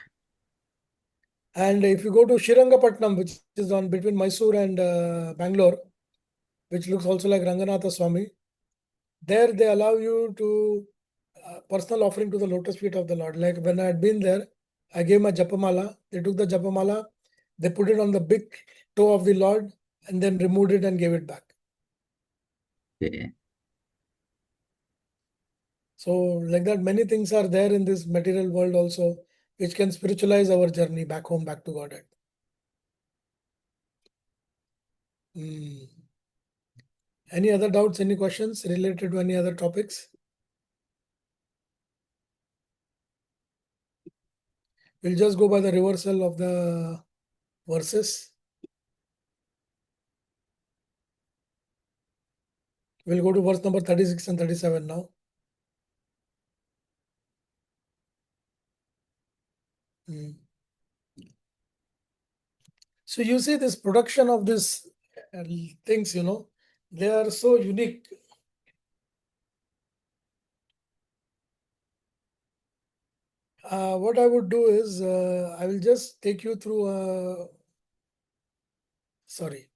And if you go to Srirangapatnam, which is on between Mysore and Bangalore, which looks also like Ranganatha Swami, there they allow you to personal offering to the lotus feet of the Lord. Like when I had been there, I gave my japamala. They took the japamala, they put it on the big toe of the Lord, and then removed it and gave it back. Okay. So, like that, many things are there in this material world also, which can spiritualize our journey back home, back to Godhead. Any other doubts, any questions related to any other topics? We'll just go by the reversal of the verses. We'll go to verse number 36 and 37 now. So you see this production of this things, They are so unique. What I would do is, I will just take you through sorry.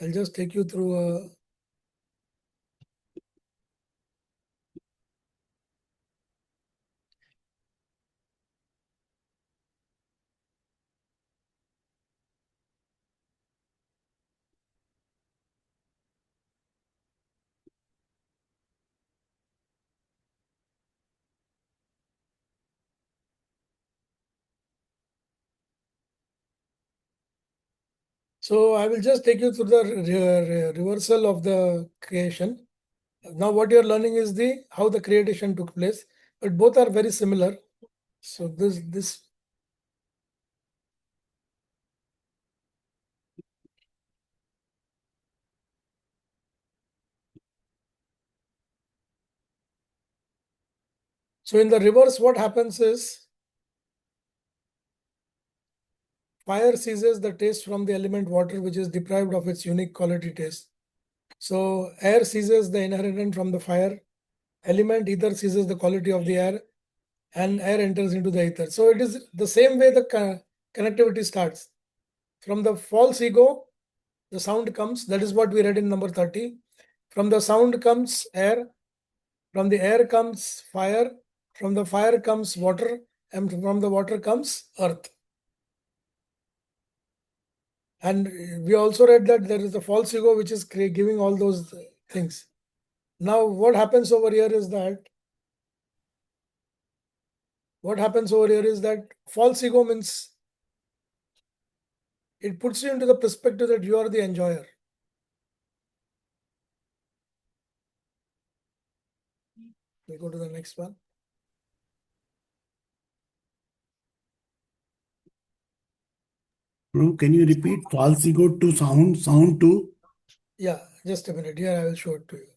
I'll just take you through so I will just take you through the reversal of the creation. Now what you're learning is the how the creation took place, but both are very similar. So this so in the reverse, what happens is fire seizes the taste from the element water, which is deprived of its unique quality taste. So air seizes the inherent from the fire element, ether seizes the quality of the air, and air enters into the ether. So it is the same way the connectivity starts. From the false ego, the sound comes. That is what we read in number 30. From the sound comes air. From the air comes fire. From the fire comes water. And from the water comes earth. And we also read that there is a false ego which is giving all those things. Now, what happens over here is that false ego means it puts you into the perspective that you are the enjoyer. We go to the next one. Bro, can you repeat false ego to sound to? Yeah, just a minute. Here I will show it to you.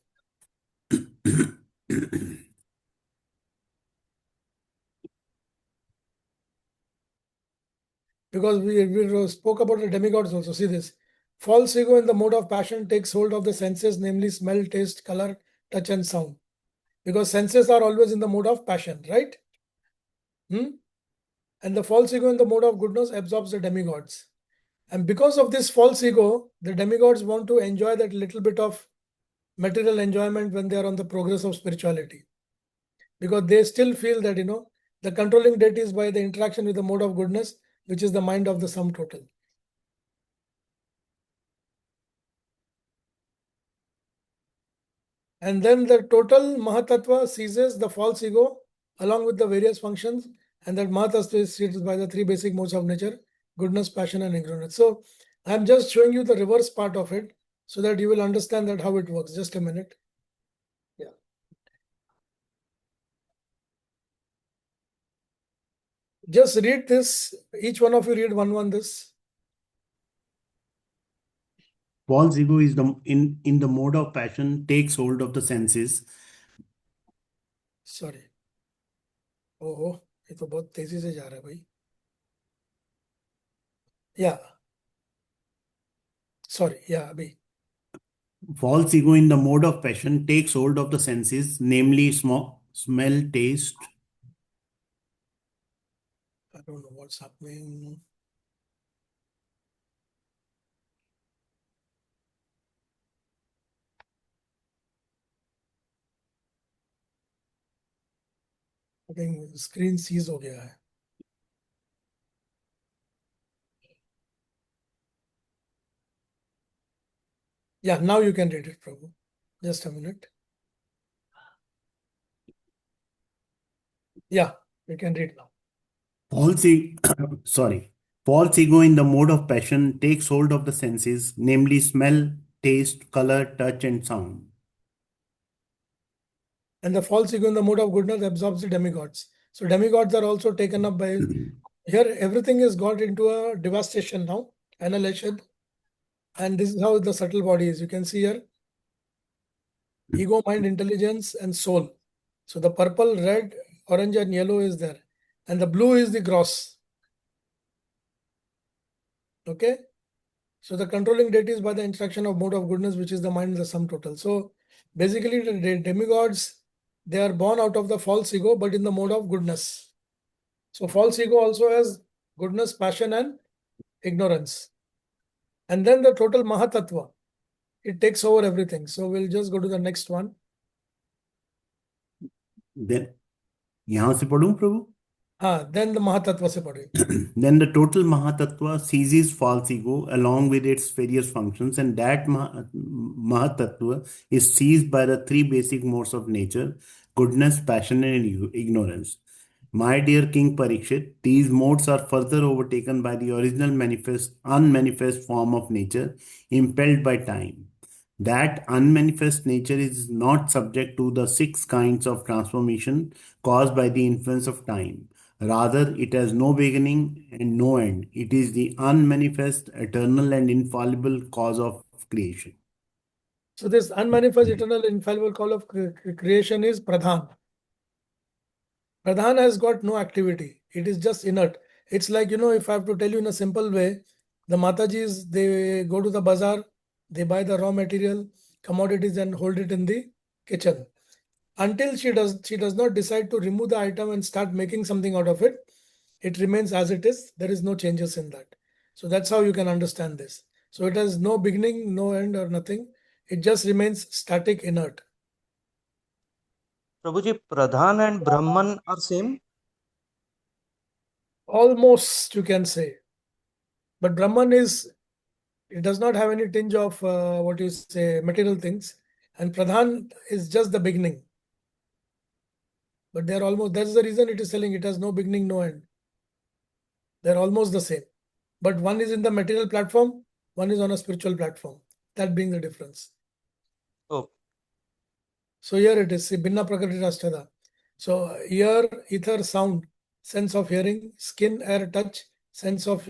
Because we spoke about the demigods also. See this. False ego in the mode of passion takes hold of the senses, namely smell, taste, color, touch, and sound. Because senses are always in the mode of passion, right? And the false ego in the mode of goodness absorbs the demigods. And because of this false ego, the demigods want to enjoy that little bit of material enjoyment when they are on the progress of spirituality. Because they still feel that, the controlling deity is by the interaction with the mode of goodness, which is the mind of the sum total. And then the total Mahatattva seizes the false ego along with the various functions, and that Mahatattva is treated by the three basic modes of nature: goodness, passion, and ignorance. So I'm just showing you the reverse part of it so that you will understand that how it works. Just a minute. Yeah. Just read this. Each one of you read one this. False ego is in the mode of passion, takes hold of the senses. Sorry. ओहो, ये तो बहुत तेजी से जा रहा है भाई. Yeah. Sorry. Yeah, abhi. False ego in the mode of passion takes hold of the senses, namely smell, taste. I don't know what's happening. I think screen seize हो गया है. Yeah, now you can read it, Prabhu. Just a minute. Yeah, you can read now. False ego in the mode of passion takes hold of the senses, namely smell, taste, color, touch, and sound. And the false ego in the mode of goodness absorbs the demigods. So demigods are also taken up by here. Everything is got into a devastation now, annihilation. And this is how the subtle body is. You can see here ego, mind, intelligence, and soul. So the purple, red, orange, and yellow is there. And the blue is the gross. Okay. So the controlling deity is by the interaction of mode of goodness, which is the mind, the sum total. So basically the demigods, they are born out of the false ego, but in the mode of goodness. So false ego also has goodness, passion, and ignorance. And then the total Mahatattva, it takes over everything. So we'll just go to the next one. Then यहाँ से पढ़ूं प्रभु? Then the Mahatattva se padhe. Then the total Mahatattva seizes false ego along with its various functions, and that Mahatattva is seized by the three basic modes of nature: goodness, passion, and ignorance. My dear King Parikshit, these modes are further overtaken by the original unmanifest form of nature, impelled by time. That unmanifest nature is not subject to the 6 kinds of transformation caused by the influence of time. Rather, it has no beginning and no end. It is the unmanifest, eternal, and infallible cause of creation. So this unmanifest, eternal, infallible cause of creation is Pradhan. Pradhan has got no activity. It is just inert. It's like, if I have to tell you in a simple way, the Matajis, they go to the bazaar, they buy the raw material, commodities, and hold it in the kitchen. Until she does not decide to remove the item and start making something out of it, it remains as it is. There is no changes in that. So that's how you can understand this. So it has no beginning, no end, or nothing. It just remains static, inert. Prabhuji, Pradhan and Brahman are same? Almost, you can say. But Brahman it does not have any tinge of material things. And Pradhan is just the beginning. But they're almost, that's the reason it is telling it has no beginning, no end. They're almost the same. But one is in the material platform, one is on a spiritual platform. That being the difference. Oh. So here it is, Binna Prakriti Rashtada. So ear, ether, sound, sense of hearing, skin, air, touch, sense of,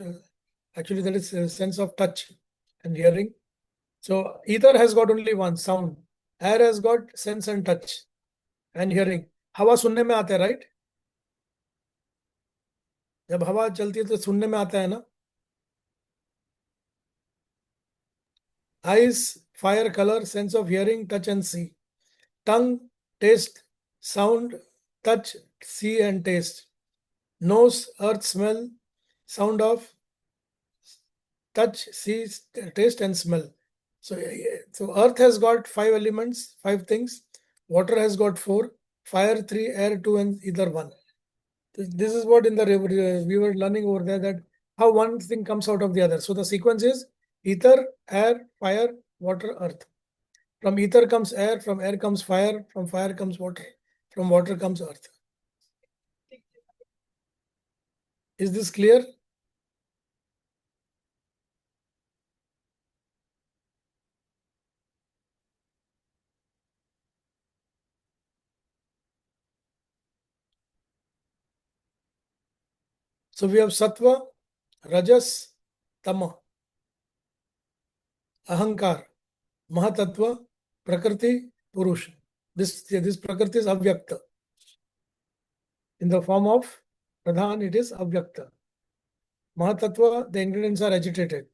actually that is sense of touch and hearing. So ether has got only one, sound. Air has got sense and touch and hearing. हवा सुनने में आता है, right? जब हवा चलती है तो सुनने में आता है ना? Eyes, fire, color, sense of hearing, touch and see. Tongue, taste, sound, touch, see and taste. Nose, earth, smell, sound of touch, see, taste and smell. So earth has got 5 elements, 5 things. Water has got 4, fire 3, air 2, and ether 1. This is what in the we were learning over there, that how one thing comes out of the other. So the sequence is ether, air, fire, water, earth. From ether comes air, from air comes fire, from fire comes water, from water comes earth. Is this clear? So we have Sattva, Rajas, Tama, Ahankar, Mahatattva, Prakriti, Purush. This Prakriti is Avyakta. In the form of Pradhan, it is Avyakta. Mahatattva, the ingredients are agitated.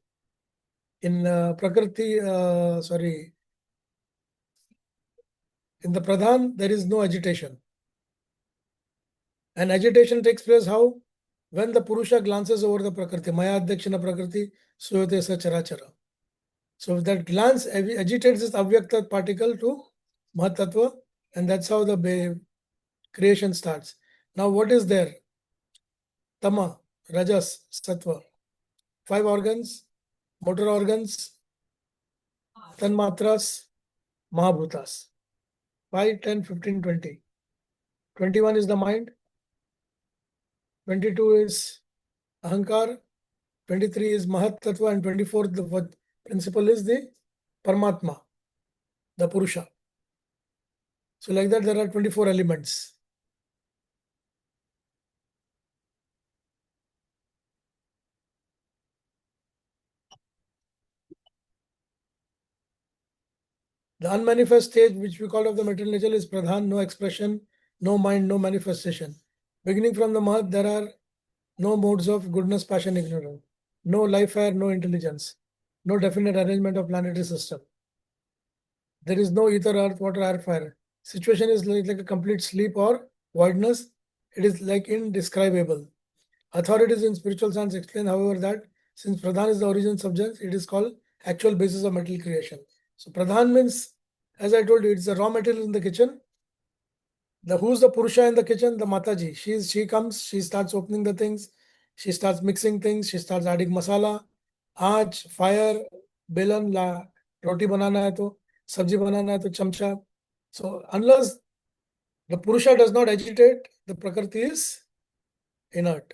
In Prakriti, in the Pradhan, there is no agitation. And agitation takes place how? When the Purusha glances over the Prakriti. Maya Adhyakshana Prakriti, Suyate Sa Charachara. So if that glance agitates this Avyakta particle to Mahatattva, and that's how the creation starts. Now what is there? Tama, Rajas, Sattva. 5 organs, motor organs, Tanmatras, Mahabhutas. 5, 10, 15, 20. 21 is the mind. 22 is Ahankar. 23 is Mahatattva, and 24 the principle is the Paramatma, the Purusha. So like that there are 24 elements. The unmanifest stage, which we call of the material nature, is Pradhan, no expression, no mind, no manifestation. Beginning from the Mahat, there are no modes of goodness, passion, ignorance. No life air, no intelligence. No definite arrangement of planetary system. There is no ether, earth, water, air, fire. Situation is like a complete sleep or voidness. It is like indescribable. Authorities in spiritual science explain, however, that since Pradhan is the origin subject, it is called actual basis of material creation. So Pradhan means, as I told you, it's the raw material in the kitchen. Who's the Purusha in the kitchen? The Mataji. She comes, she starts opening the things, she starts mixing things, she starts adding masala, aaj, fire, belan, la, roti banana hai to, sabji banana hai to, chamcha. So unless the Purusha does not agitate, the Prakriti is inert.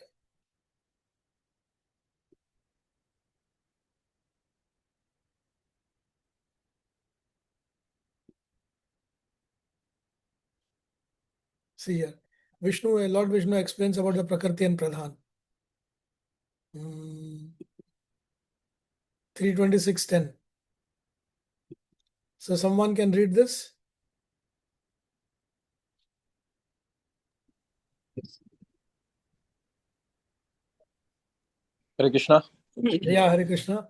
See here, Lord Vishnu explains about the Prakriti and Pradhan. 326:10. So someone can read this? Hare Krishna. Yeah, Hare Krishna.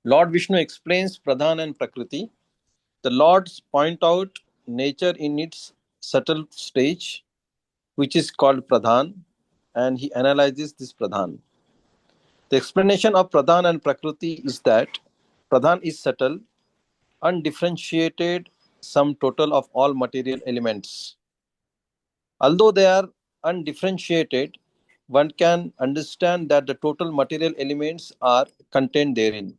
Lord Vishnu explains Pradhan and Prakriti. The Lords point out nature in its subtle stage, which is called Pradhan, and he analyzes this Pradhan. The explanation of Pradhan and Prakriti is that Pradhan is subtle, undifferentiated sum total of all material elements. Although they are undifferentiated, one can understand that the total material elements are contained therein.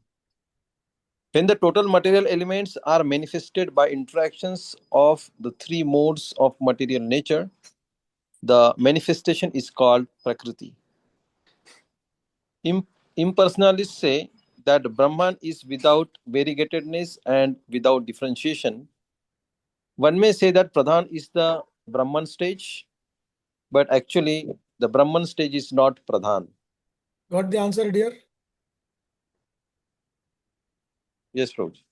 When the total material elements are manifested by interactions of the three modes of material nature, the manifestation is called Prakriti. Impersonalists say that Brahman is without variegatedness and without differentiation. One may say that Pradhan is the Brahman stage, but actually the Brahman stage is not Pradhan. Got the answer, dear? Yes, Prabhuji.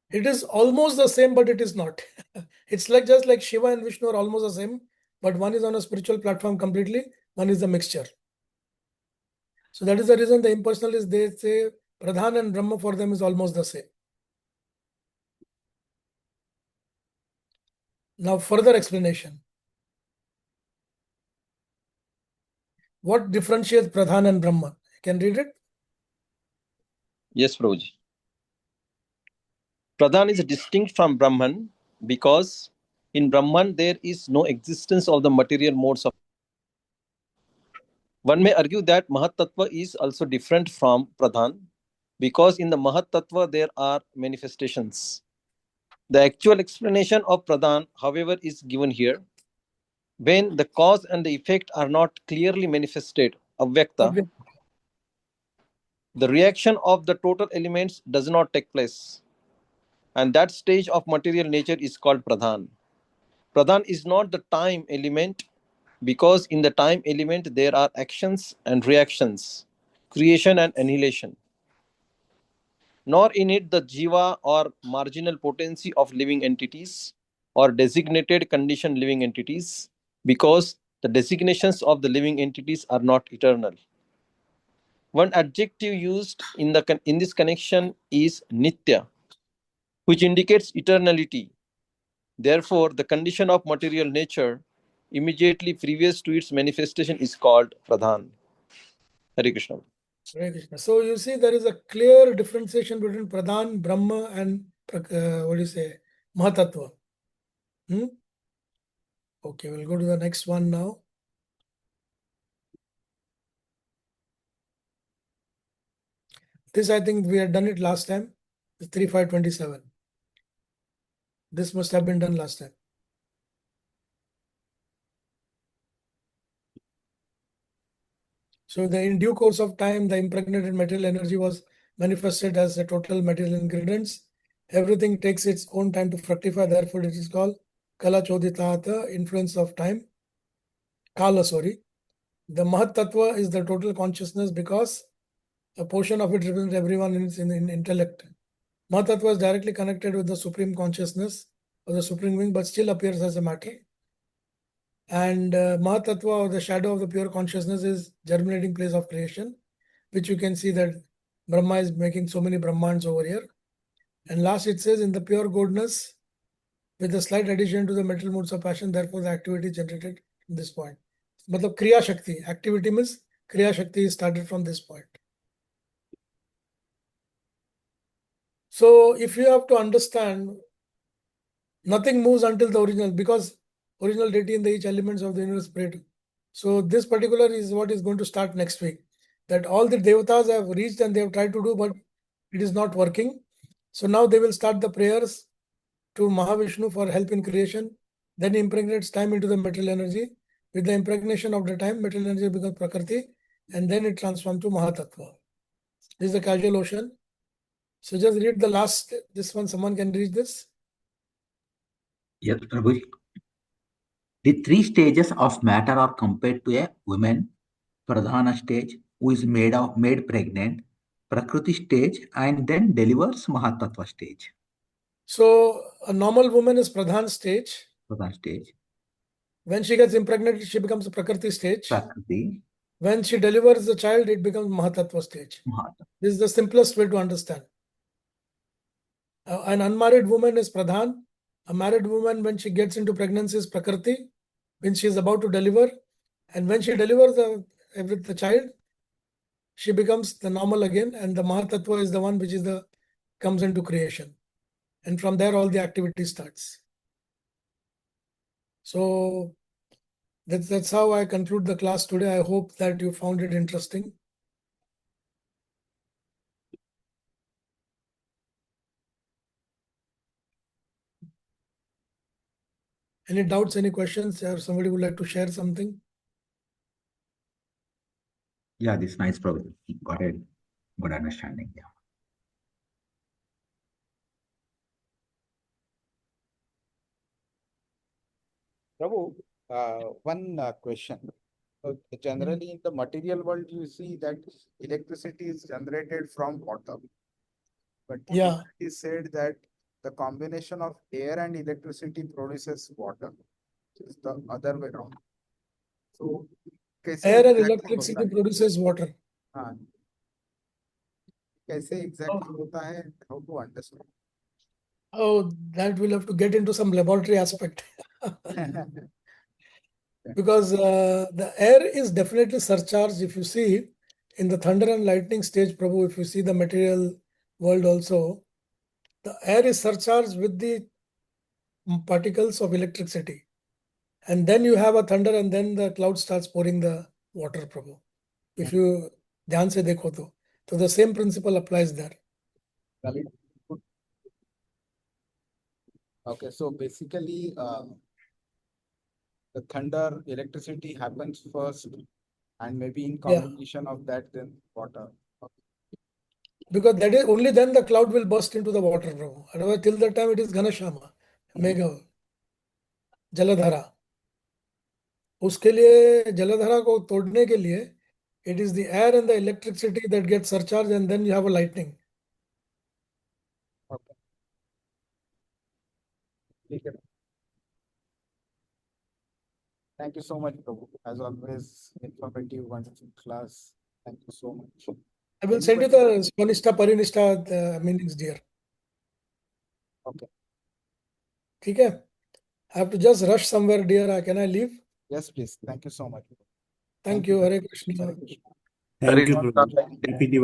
It is almost the same, but it is not. It's like just like Shiva and Vishnu are almost the same, but one is on a spiritual platform completely, one is the mixture. So that is the reason the impersonalists, they say Pradhan and Brahma for them is almost the same. Now further explanation. What differentiates Pradhan and Brahma? You can read it? Yes, Prabhuji. Pradhan is distinct from Brahman because in Brahman there is no existence of the material modes of. One may argue that Mahat Tattva is also different from Pradhan because in the Mahat Tattva there are manifestations. The actual explanation of Pradhan, however, is given here. When the cause and the effect are not clearly manifested, Avyakta, the reaction of the total elements does not take place. And that stage of material nature is called Pradhan. Pradhan is not the time element because in the time element there are actions and reactions, creation and annihilation. Nor in it the jiva or marginal potency of living entities or designated conditioned living entities because the designations of the living entities are not eternal. One adjective used in this connection is nitya, which indicates eternality. Therefore, the condition of material nature immediately previous to its manifestation is called Pradhan. Hare Krishna. Hare Krishna. So you see there is a clear differentiation between Pradhan, Brahma and what do you say, Mahatattva. Okay, we'll go to the next one now. This I think we had done it last time. It's 3527. This must have been done last time. So in due course of time, the impregnated material energy was manifested as the total material ingredients. Everything takes its own time to fructify. Therefore, it is called Kala Choditata, influence of time. Kala, sorry. The Mahat Tattva is the total consciousness because a portion of it represents everyone in intellect. Mahat Tattva is directly connected with the supreme consciousness or the supreme being, but still appears as a matter. And Mahat Tattva, or the shadow of the pure consciousness, is germinating place of creation, which you can see that Brahma is making so many Brahmans over here. And last it says, in the pure goodness, with a slight addition to the material modes of passion, therefore the activity generated from this point. Matlab Kriya Shakti. Activity means Kriya Shakti is started from this point. So if you have to understand, nothing moves until the original, because original deity in the each elements of the universe pray to. So this particular is what is going to start next week. That all the devatas have reached and they have tried to do, but it is not working. So now they will start the prayers to Mahavishnu for help in creation. Then he impregnates time into the material energy. With the impregnation of the time, material energy becomes Prakriti, and then it transforms to Mahatattva. This is the causal ocean. So just read the last, this one, someone can read this. Yes, Prabhuji. The three stages of matter are compared to a woman, Pradhana stage, who is made pregnant, Prakriti stage, and then delivers Mahatattva stage. So a normal woman is Pradhan stage. Pradhan stage. When she gets impregnated, she becomes a Prakriti stage. Prakriti. When she delivers the child, it becomes Mahatattva stage. Mahatattva. This is the simplest way to understand. An unmarried woman is Pradhan. A married woman, when she gets into pregnancy, is Prakriti, when she is about to deliver. And when she delivers the child, she becomes the normal again. And the Mahatattva is the one which is comes into creation. And from there, all the activity starts. So that's how I conclude the class today. I hope that you found it interesting. Any doubts, any questions, or somebody would like to share something? Yeah, this is nice, Prabhuji. Got it. Good understanding. Yeah. Prabhu, one question. Generally, in the material world, you see that electricity is generated from water. But Yeah. it is said that the combination of air and electricity produces water. It's the other way around. So, कैसे Air and exactly electricity होता है? produces water. हाँ. कैसे exactly होता है? How to understand? Oh, that will have to get into some laboratory aspect. Because the air is definitely surcharged. If you see in the thunder and lightning stage, Prabhu, if you see the material world also, the air is surcharged with the particles of electricity. And then you have a thunder and then the cloud starts pouring the water, Prabhu. If you dhyan se dekho to. So the same principle applies there. Okay, so basically, the thunder electricity happens first, and maybe in combination of that, then water. Because that is only then the cloud will burst into the water, Prabhu. Otherwise, till that time it is Ghanashama, Mega, Jaladhara. उसके लिए जलधारा को तोड़ने के लिए it is the air and the electricity that gets surcharged, and then you have a lightning. Okay. Okay. Thank you so much, Prabhu. As always, informative, wonderful class. Thank you so much. I will send you the Swanishta Parinishta meanings, dear. Okay. ठीक है? I have to just rush somewhere, dear. Can I leave? Yes, please. Thank you so much. Thank you. Hare Krishna. Hare Krishna. Thank you, Prabhu. Happy Diwali.